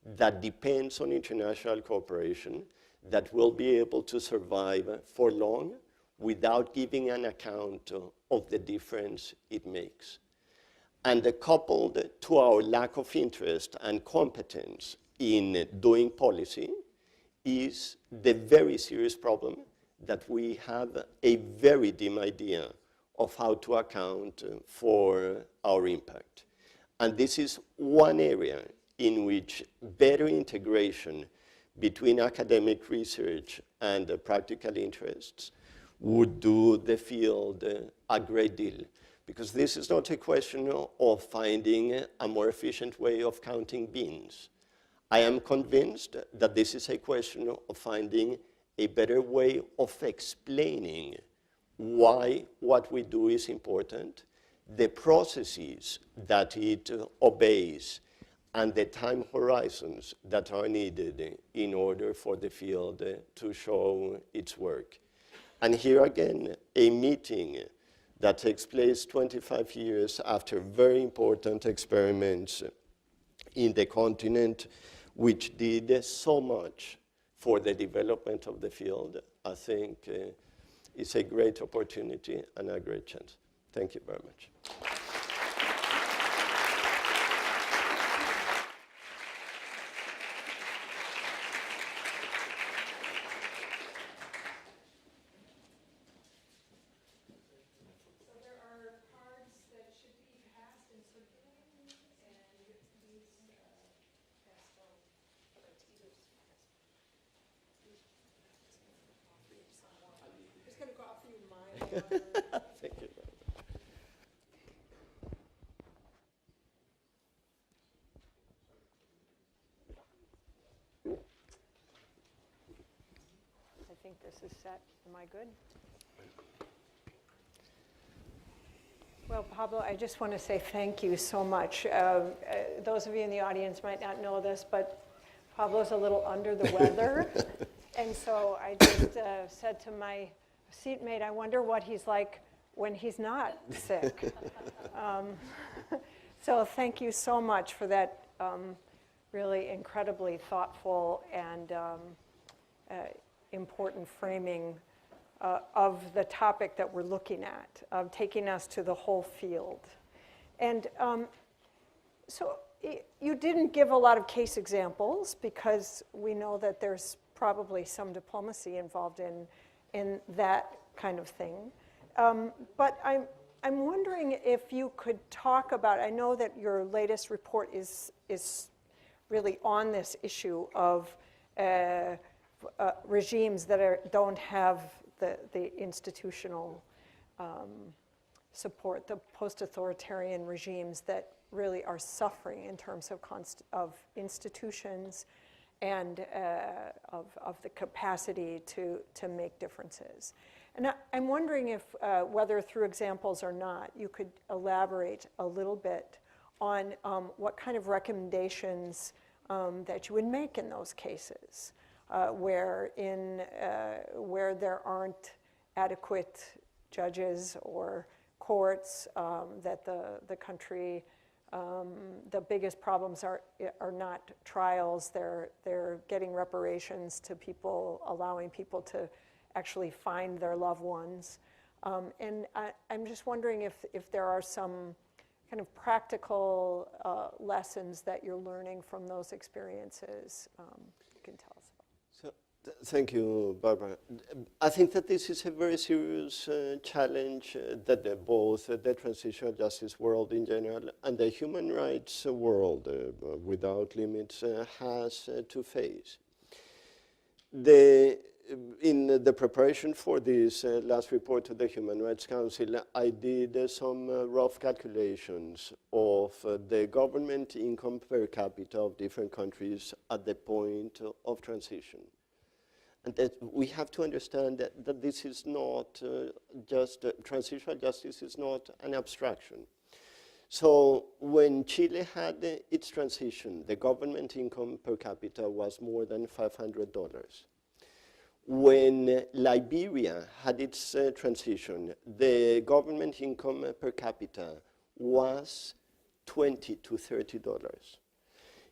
[SPEAKER 4] that depends on international cooperation that will be able to survive for long without giving an account of the difference it makes. And coupled to our lack of interest and competence in doing policy is the very serious problem that we have a very dim idea of how to account for our impact. And this is one area in which better integration between academic research and practical interests would do the field a great deal. Because this is not a question of finding a more efficient way of counting beans. I am convinced that this is a question of finding a better way of explaining why what we do is important, the processes that it obeys, and the time horizons that are needed in order for the field to show its work. And here again, a meeting that takes place 25 years after very important experiments in the continent, which did so much for the development of the field, I think is a great opportunity and a great chance. Thank you very much. Thank you.
[SPEAKER 1] I think this is set. Am I good? Well, Pablo, I just want to say thank you so much. Those of you in the audience might not know this, but Pablo's a little under the weather. And so I just said to my seatmate, I wonder what he's like when he's not sick. So thank you so much for that really incredibly thoughtful and important framing of the topic that we're looking at, of taking us to the whole field. And so you didn't give a lot of case examples because we know that there's probably some diplomacy involved in that kind of thing. But I'm wondering if you could talk about, I know that your latest report is really on this issue of regimes that don't have the institutional support, the post-authoritarian regimes that really are suffering in terms of institutions and of the capacity to make differences. And I'm wondering if, whether through examples or not, you could elaborate a little bit on what kind of recommendations that you would make in those cases where there aren't adequate judges or courts, that the country, the biggest problems are not trials, they're getting reparations to people, allowing people to actually find their loved ones. And I'm just wondering if there are some kind of practical lessons that you're learning from those experiences you can tell us about.
[SPEAKER 4] So, thank you, Barbara. I think that this is a very serious challenge that both the transitional justice world in general and the human rights world without limits has to face. In the preparation for this last report to the Human Rights Council, I did some rough calculations of the government income per capita of different countries at the point of transition. And that we have to understand that this is not transitional justice is not an abstraction. So when Chile had its transition, the government income per capita was more than $500. When Liberia had its transition, the government income per capita was $20 to $30.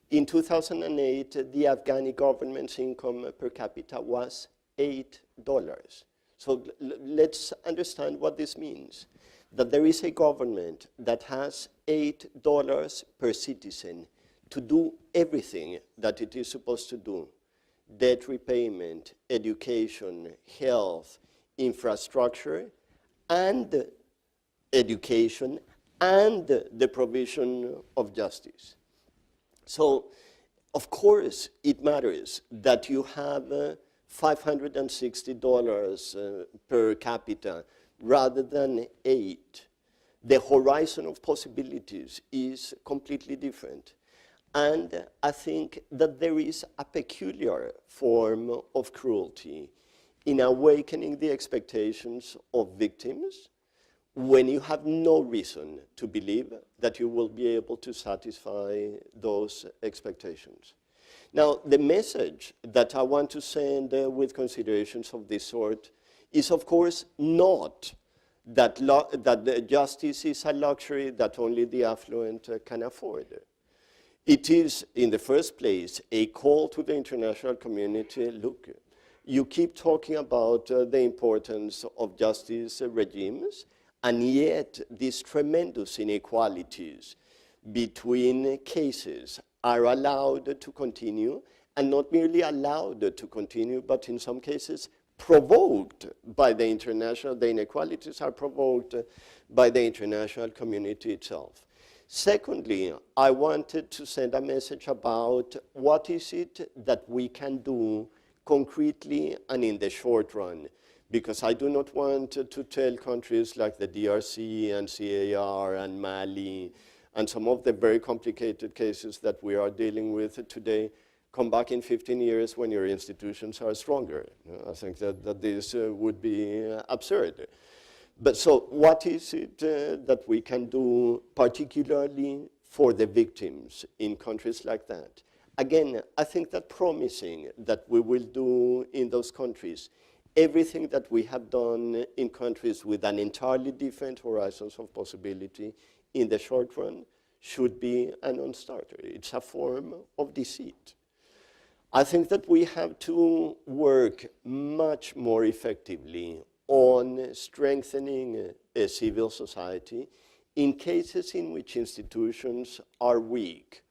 [SPEAKER 4] In 2008, the Afghani government's income per capita was $8. So let's understand what this means. That there is a government that has $8 per citizen to do everything that it is supposed to do. Debt repayment, education, health, infrastructure, and education, and the provision of justice. So, of course, it matters that you have $560 per capita rather than $8. The horizon of possibilities is completely different. And I think that there is a peculiar form of cruelty in awakening the expectations of victims when you have no reason to believe that you will be able to satisfy those expectations. Now, the message that I want to send with considerations of this sort is, of course, not that justice is a luxury that only the affluent can afford. It is, in the first place, a call to the international community. Look, you keep talking about the importance of justice regimes, and yet these tremendous inequalities between cases are allowed to continue, and not merely allowed to continue, but in some cases provoked by the inequalities are provoked by the international community itself. Secondly, I wanted to send a message about what is it that we can do concretely and in the short run, because I do not want to tell countries like the DRC and CAR and Mali and some of the very complicated cases that we are dealing with today, come back in 15 years when your institutions are stronger. I think that this would be absurd. But so what is it that we can do particularly for the victims in countries like that? Again, I think that promising that we will do in those countries everything that we have done in countries with an entirely different horizons of possibility in the short run should be a non-starter. It's a form of deceit. I think that we have to work much more effectively on strengthening a civil society in cases in which institutions are weak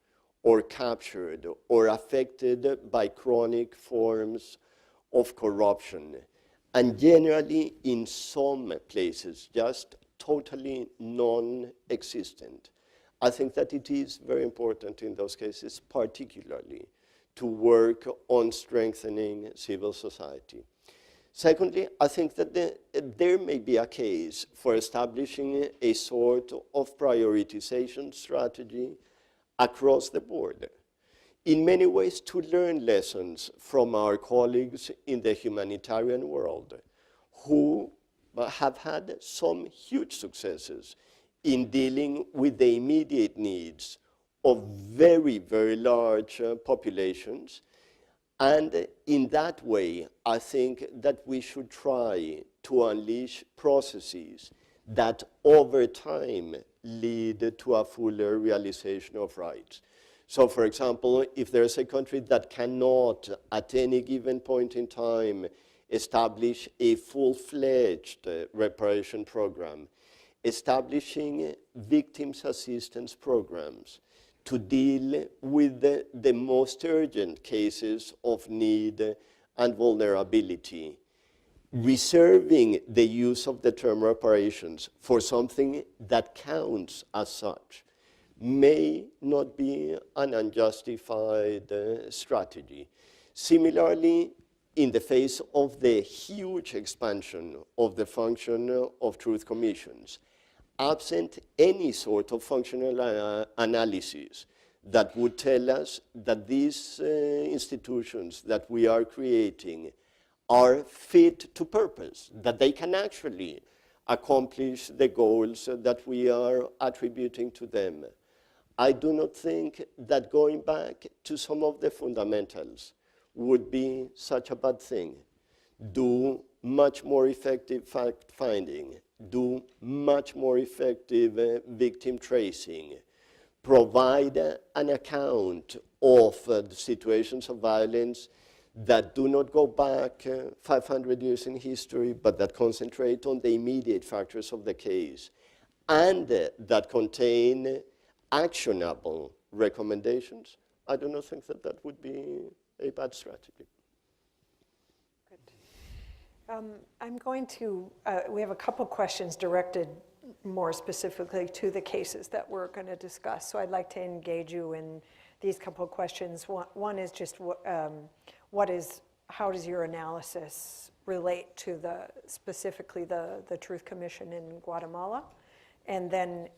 [SPEAKER 4] or captured or affected by chronic forms of corruption, and generally in some places just totally non-existent. I think that it is very important in those cases particularly to work on strengthening civil society. Secondly, I think that there may be a case for establishing a sort of prioritization strategy across the board. In many ways, to learn lessons from our colleagues in the humanitarian world who have had some huge successes in dealing with the immediate needs of very, very large populations. And in that way, I think that we should try to unleash processes that over time lead to a fuller realization of rights. So for example, if there's a country that cannot at any given point in time establish a full-fledged reparation program, establishing victims assistance programs to deal with the most urgent cases of need and vulnerability, reserving the use of the term reparations for something that counts as such may not be an unjustified strategy. Similarly, in the face of the huge expansion of the function of truth commissions, absent any sort of functional analysis that would tell us that these institutions that we are creating are fit to purpose, that they can actually accomplish the goals that we are attributing to them. I do not think that going back to some of the fundamentals would be such a bad thing. Do much more effective fact-finding, do much more effective victim tracing, provide an account of the situations of violence that do not go back 500 years in history, but that concentrate on the immediate factors of the case, and that contain actionable recommendations. I do not think that that would be a bad strategy.
[SPEAKER 1] I'm going to, we have a couple questions directed more specifically to the cases that we're going to discuss. So I'd like to engage you in these couple of questions. One is just how does your analysis relate to specifically the Truth Commission in Guatemala? And then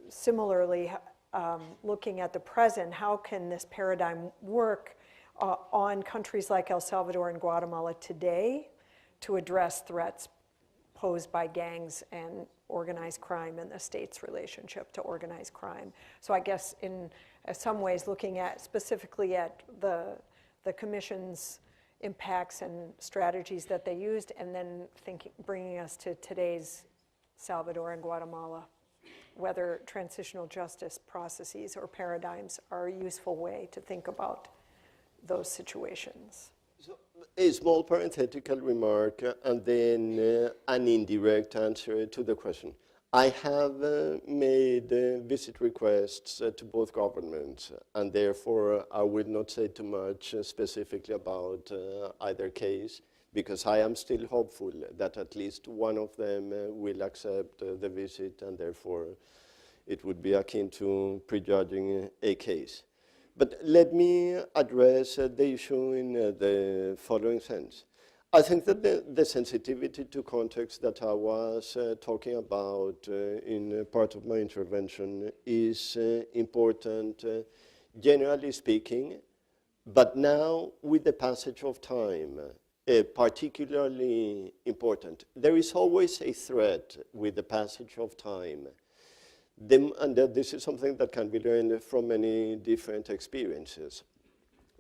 [SPEAKER 1] similarly, looking at the present, how can this paradigm work on countries like El Salvador and Guatemala today to address threats posed by gangs and organized crime and the state's relationship to organized crime? So I guess in some ways looking at specifically at the Commission's impacts and strategies that they used, and then bringing us to today's Salvador and Guatemala, whether transitional justice processes or paradigms are a useful way to think about those situations.
[SPEAKER 4] So, a small parenthetical remark and then an indirect answer to the question. I have made visit requests to both governments, and therefore I will not say too much specifically about either case, because I am still hopeful that at least one of them will accept the visit, and therefore it would be akin to prejudging a case. But let me address the issue in the following sense. I think that the sensitivity to context that I was talking about in part of my intervention is important, generally speaking, but now with the passage of time, particularly important. There is always a threat with the passage of time. And this is something that can be learned from many different experiences.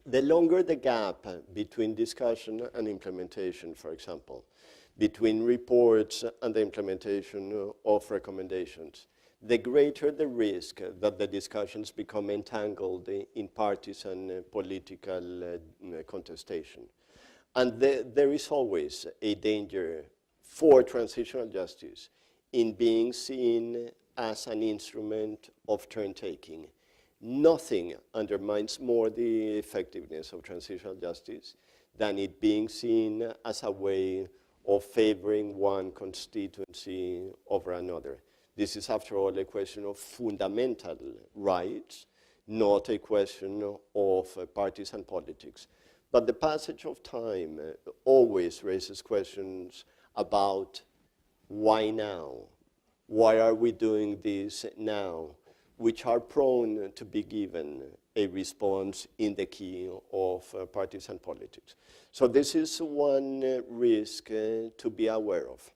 [SPEAKER 4] The longer the gap between discussion and implementation, for example, between reports and the implementation of recommendations, the greater the risk that the discussions become entangled in partisan political contestation. And there is always a danger for transitional justice in being seen as an instrument of turn-taking. Nothing undermines more the effectiveness of transitional justice than it being seen as a way of favoring one constituency over another. This is, after all, a question of fundamental rights, not a question of partisan politics. But the passage of time always raises questions about why now? Why are we doing this now? Which are prone to be given a response in the key of partisan politics. So this is one risk to be aware of.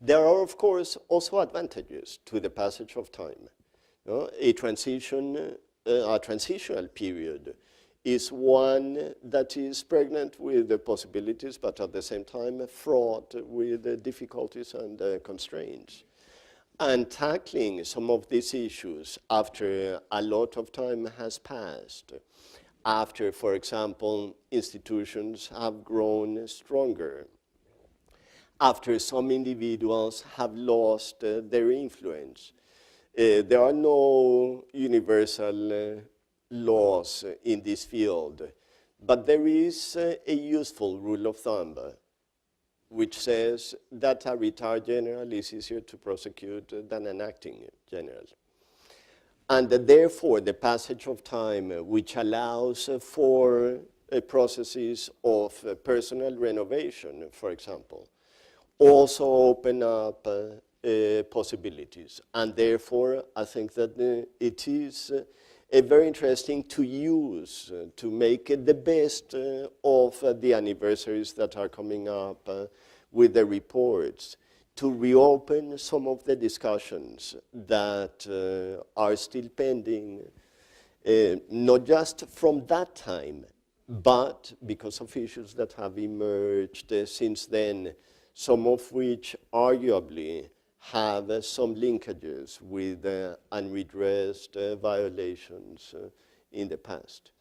[SPEAKER 4] There are, of course, also advantages to the passage of time. A transitional period is one that is pregnant with the possibilities, but at the same time fraught with difficulties and constraints. And tackling some of these issues after a lot of time has passed, after, for example, institutions have grown stronger, after some individuals have lost their influence. There are no universal laws in this field, but there is a useful rule of thumb which says that a retired general is easier to prosecute than an acting general. And therefore, the passage of time, which allows for processes of personal renovation, for example, also open up possibilities. And therefore, I think that it is very interesting to use, to make the best of the anniversaries that are coming up with the reports, to reopen some of the discussions that are still pending, not just from that time, but because of issues that have emerged since then, some of which arguably have some linkages with unredressed violations in the past.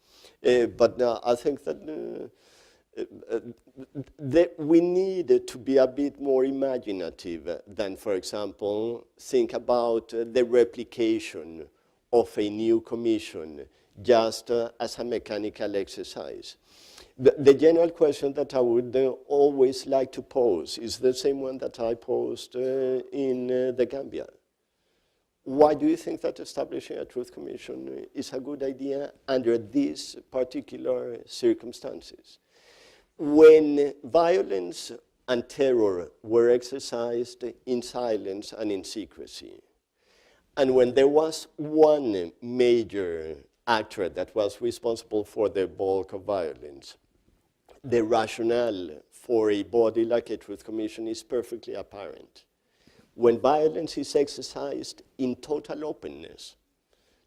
[SPEAKER 4] But I think that we need to be a bit more imaginative than, for example, think about the replication of a new commission just as a mechanical exercise. The general question that I would always like to pose is the same one that I posed in the Gambia. Why do you think that establishing a truth commission is a good idea under these particular circumstances? When violence and terror were exercised in silence and in secrecy, and when there was one major actor that was responsible for the bulk of violence, the rationale for a body like a truth commission is perfectly apparent. When violence is exercised in total openness,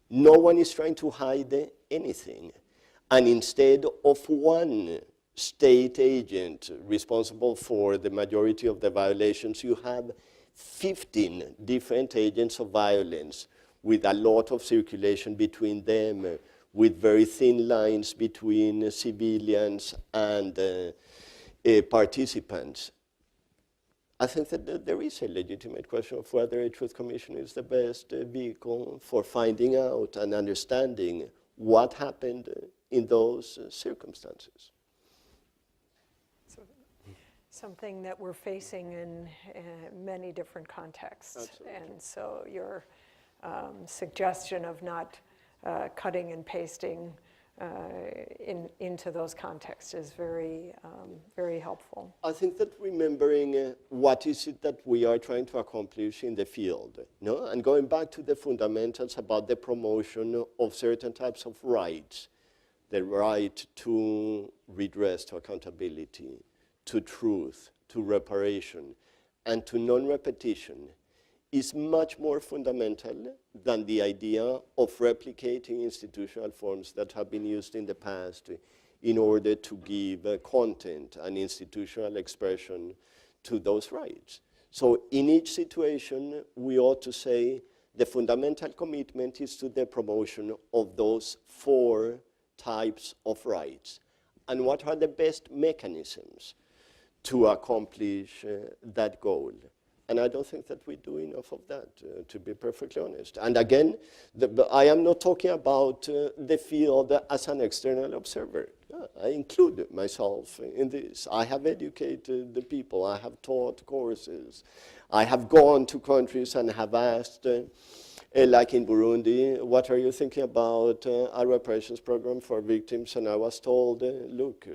[SPEAKER 4] no one is trying to hide anything. And instead of one state agent responsible for the majority of the violations, you have 15 different agents of violence with a lot of circulation between them, with very thin lines between civilians and participants. I think that there is a legitimate question of whether a truth commission is the best vehicle for finding out and understanding what happened in those circumstances.
[SPEAKER 1] Something that we're facing in many different contexts.
[SPEAKER 4] Absolutely.
[SPEAKER 1] And so your suggestion of not cutting and pasting into those contexts is very, very helpful.
[SPEAKER 4] I think that remembering what is it that we are trying to accomplish in the field, no? And going back to the fundamentals about the promotion of certain types of rights, the right to redress, to accountability, to truth, to reparation, and to non-repetition, is much more fundamental than the idea of replicating institutional forms that have been used in the past in order to give content and institutional expression to those rights. So in each situation, we ought to say the fundamental commitment is to the promotion of those 4 types of rights. And what are the best mechanisms to accomplish that goal? And I don't think that we do enough of that, to be perfectly honest. And again, I am not talking about the field as an external observer. I include myself in this. I have educated the people. I have taught courses. I have gone to countries and have asked, like in Burundi, what are you thinking about a reparations program for victims? And I was told, look,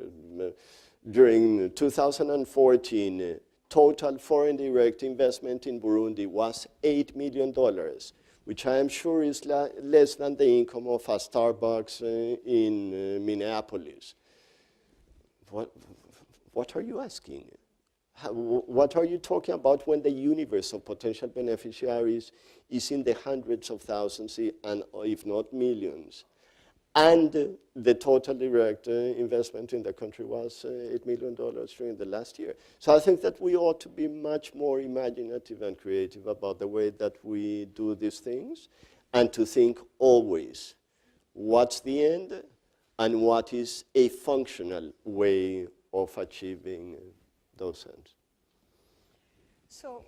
[SPEAKER 4] during 2014, total foreign direct investment in Burundi was $8 million, which I am sure is less than the income of a Starbucks in Minneapolis. What are you asking? What are you talking about when the universe of potential beneficiaries is in the hundreds of thousands, and if not millions? And the total direct investment in the country was $8 million during the last year. So I think that we ought to be much more imaginative and creative about the way that we do these things, and to think always, what's the end and what is a functional way of achieving those ends.
[SPEAKER 1] So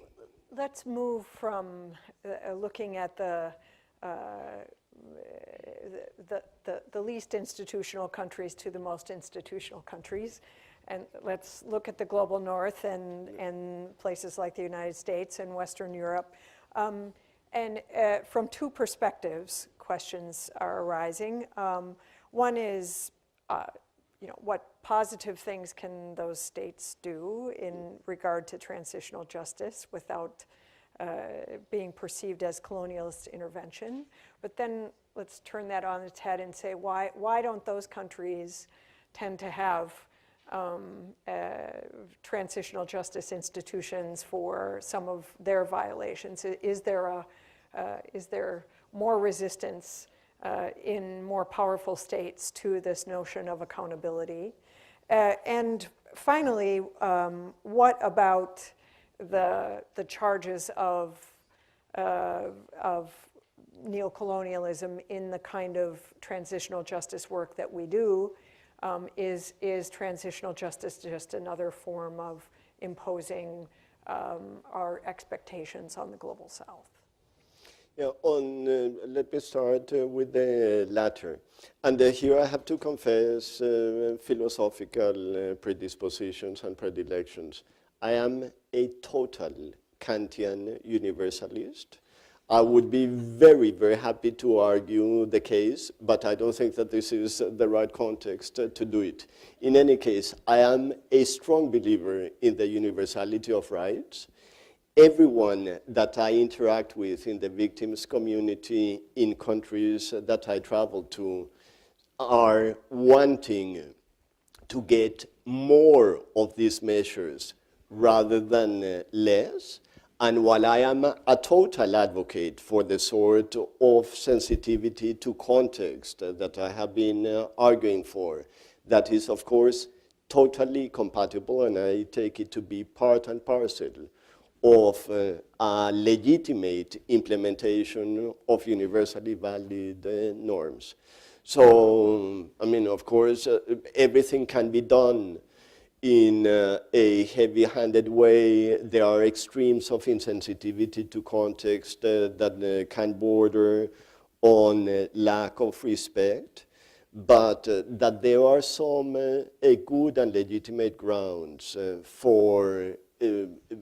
[SPEAKER 1] let's move from looking at the least institutional countries to the most institutional countries. And let's look at the global north and places like the United States and Western Europe. And from two perspectives, questions are arising. One is, what positive things can those states do in regard to transitional justice without being perceived as colonialist intervention? But then let's turn that on its head and say, why don't those countries tend to have transitional justice institutions for some of their violations? Is there more resistance in more powerful states to this notion of accountability? And finally, what about the charges of neocolonialism in the kind of transitional justice work that we do? Is transitional justice just another form of imposing our expectations on the global south?
[SPEAKER 4] Yeah, let me start with the latter. And here I have to confess philosophical predispositions and predilections. I am a total Kantian universalist. I would be very, very happy to argue the case, but I don't think that this is the right context to do it. In any case, I am a strong believer in the universality of rights. Everyone that I interact with in the victims community in countries that I travel to are wanting to get more of these measures rather than less. And while I am a total advocate for the sort of sensitivity to context that I have been arguing for, that is, of course, totally compatible, and I take it to be part and parcel of a legitimate implementation of universally valid norms. So, I mean, of course, everything can be done in a heavy-handed way. There are extremes of insensitivity to context that can border on lack of respect, but that there are some good and legitimate grounds for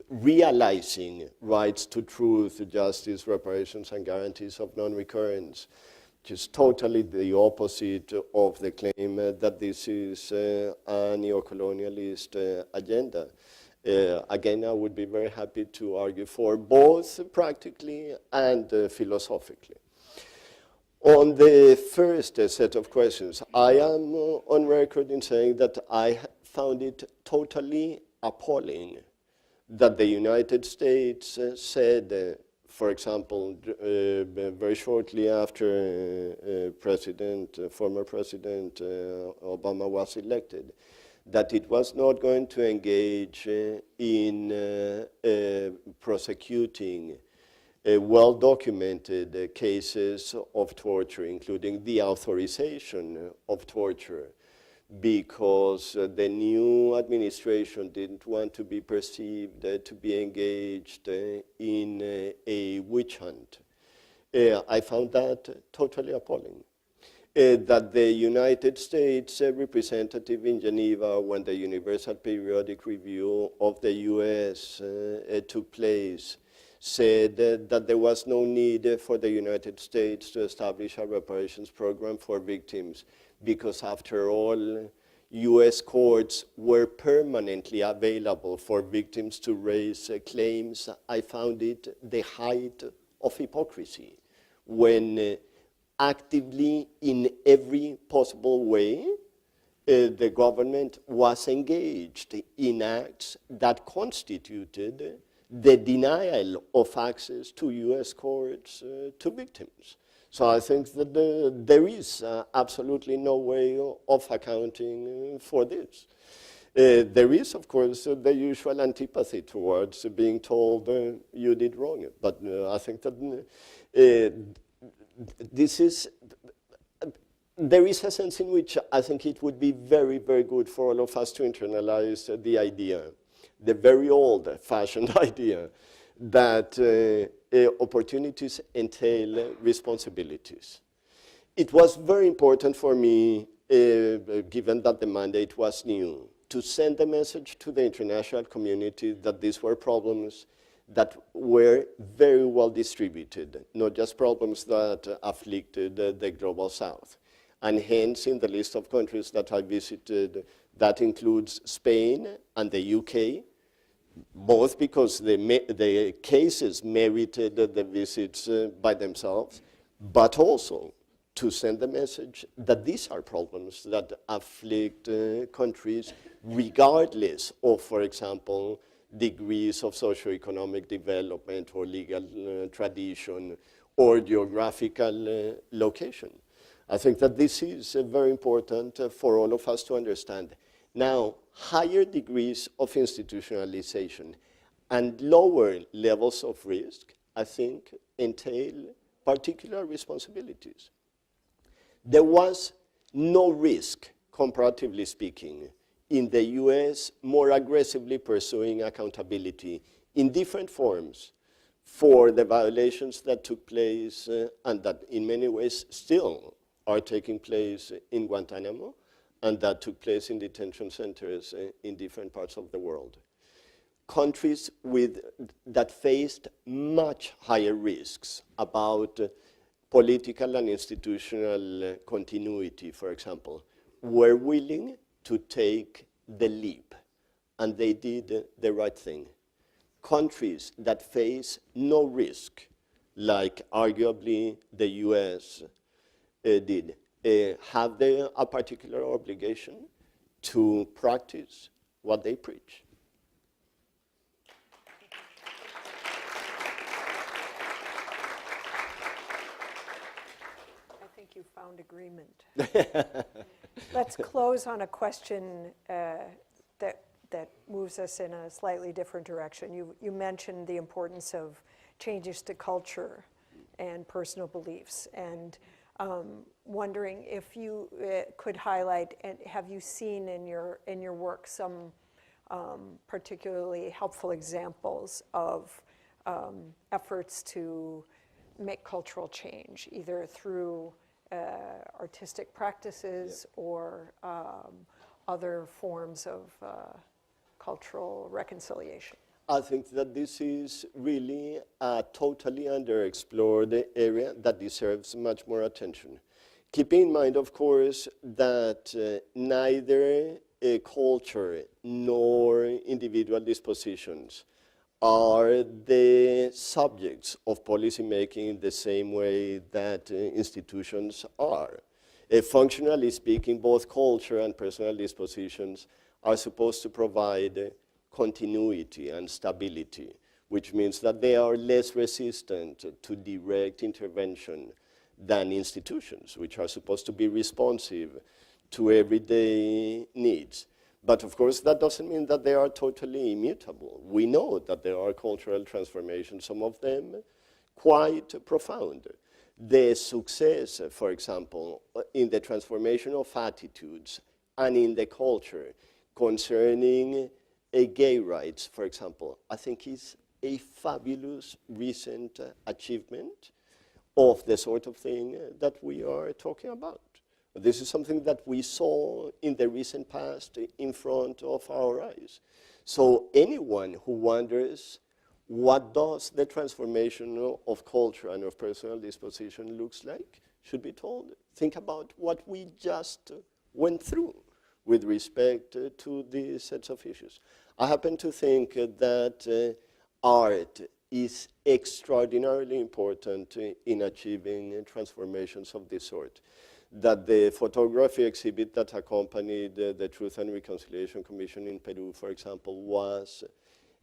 [SPEAKER 4] realizing rights to truth, justice, reparations, and guarantees of non-recurrence, which is totally the opposite of the claim that this is a neo-colonialist agenda. Again, I would be very happy to argue for both practically and philosophically. On the first set of questions, I am on record in saying that I found it totally appalling that the United States said, for example, very shortly after former President Obama was elected, that it was not going to engage in prosecuting well-documented cases of torture, including the authorization of torture, because the new administration didn't want to be perceived to be engaged in a witch hunt. I found that totally appalling. That the United States representative in Geneva, when the Universal Periodic Review of the US took place, said that there was no need for the United States to establish a reparations program for victims, because after all, US courts were permanently available for victims to raise claims. I found it the height of hypocrisy when actively, in every possible way, the government was engaged in acts that constituted the denial of access to U.S. courts to victims. So I think that there is absolutely no way of accounting for this. There is, of course, the usual antipathy towards being told you did wrong. But I think that there is a sense in which I think it would be very, very good for all of us to internalize the idea, the very old-fashioned idea, that opportunities entail responsibilities. It was very important for me, given that the mandate was new, to send a message to the international community that these were problems that were very well distributed, not just problems that afflicted the global south. And hence, in the list of countries that I visited, that includes Spain and the UK, both because the cases merited the visits by themselves, but also to send the message that these are problems that afflict countries regardless of, for example, degrees of socioeconomic development or legal tradition or geographical location. I think that this is very important for all of us to understand. Now, higher degrees of institutionalization and lower levels of risk, I think, entail particular responsibilities. There was no risk, comparatively speaking, in the US more aggressively pursuing accountability in different forms for the violations that took place and that in many ways still are taking place in Guantanamo and that took place in detention centers in different parts of the world. Countries that faced much higher risks about political and institutional continuity, for example, were willing to take the leap, and they did the right thing. Countries that face no risk, like arguably the US did, have a particular obligation to practice what they preach.
[SPEAKER 1] I think you found agreement. Let's close on a question that moves us in a slightly different direction. You mentioned the importance of changes to culture and personal beliefs, and wondering if you could highlight, and have you seen in your work some particularly helpful examples of efforts to make cultural change, either through artistic practices or other forms of cultural reconciliation?
[SPEAKER 4] I think that this is really a totally underexplored area that deserves much more attention. Keeping in mind, of course, that neither a culture nor individual dispositions are the subjects of policymaking in the same way that institutions are. Functionally speaking, both culture and personal dispositions are supposed to provide continuity and stability, which means that they are less resistant to direct intervention than institutions, which are supposed to be responsive to everyday needs. But of course, that doesn't mean that they are totally immutable. We know that there are cultural transformations, some of them quite profound. The success, for example, in the transformation of attitudes and in the culture concerning gay rights, for example, I think is a fabulous recent achievement of the sort of thing that we are talking about. This is something that we saw in the recent past in front of our eyes. So anyone who wonders what does the transformation of culture and of personal disposition looks like should be told. Think about what we just went through with respect to these sets of issues. I happen to think that art is extraordinarily important in achieving transformations of this sort. that the photography exhibit that accompanied the Truth and Reconciliation Commission in Peru, for example, was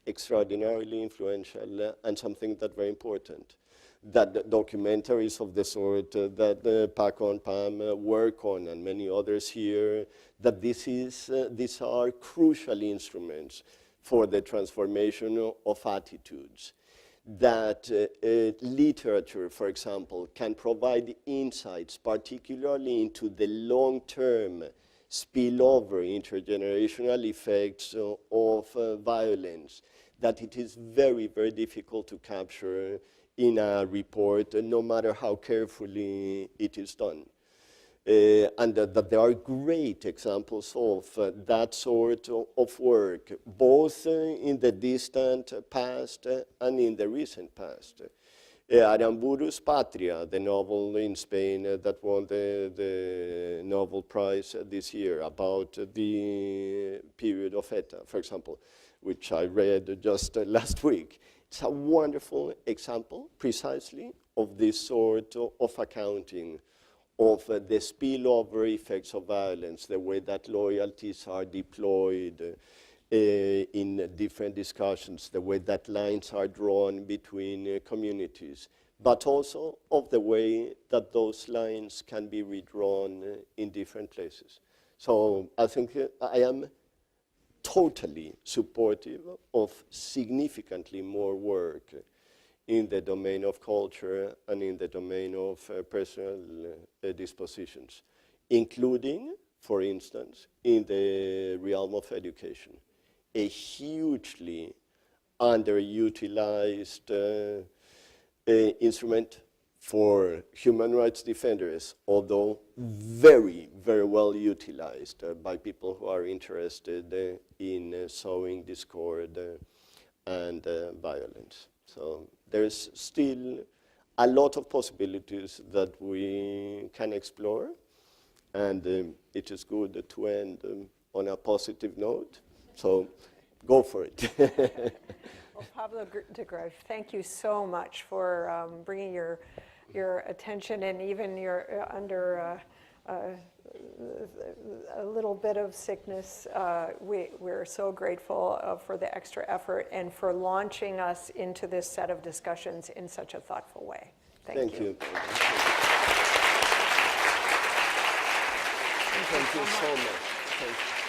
[SPEAKER 4] extraordinarily influential and something that's very important. That documentaries of the sort that Paco and Pam work on, and many others here, that these are crucial instruments for the transformation of attitudes. That literature, for example, can provide insights, particularly into the long-term spillover intergenerational effects of violence, that it is very, very difficult to capture in a report, no matter how carefully it is done. And that there are great examples of that sort of work, both in the distant past and in the recent past. Aramburu's Patria, the novel in Spain that won the Nobel Prize this year, about the period of ETA, for example, which I read just last week. It's a wonderful example, precisely, of this sort of accounting of the spillover effects of violence, the way that loyalties are deployed in different discussions, the way that lines are drawn between communities, but also of the way that those lines can be redrawn in different places. So I think I am totally supportive of significantly more work in the domain of culture and in the domain of personal dispositions, including, for instance, in the realm of education, a hugely underutilized instrument for human rights defenders, although very, very well utilized by people who are interested in sowing discord and violence. So there's still a lot of possibilities that we can explore, and it is good to end on a positive note. So go for it.
[SPEAKER 1] Well, Pablo de Greve, thank you so much for bringing your attention, and even your under a little bit of sickness. We're so grateful for the extra effort and for launching us into this set of discussions in such a thoughtful way. Thank you.
[SPEAKER 4] Thank you so much. Thank you.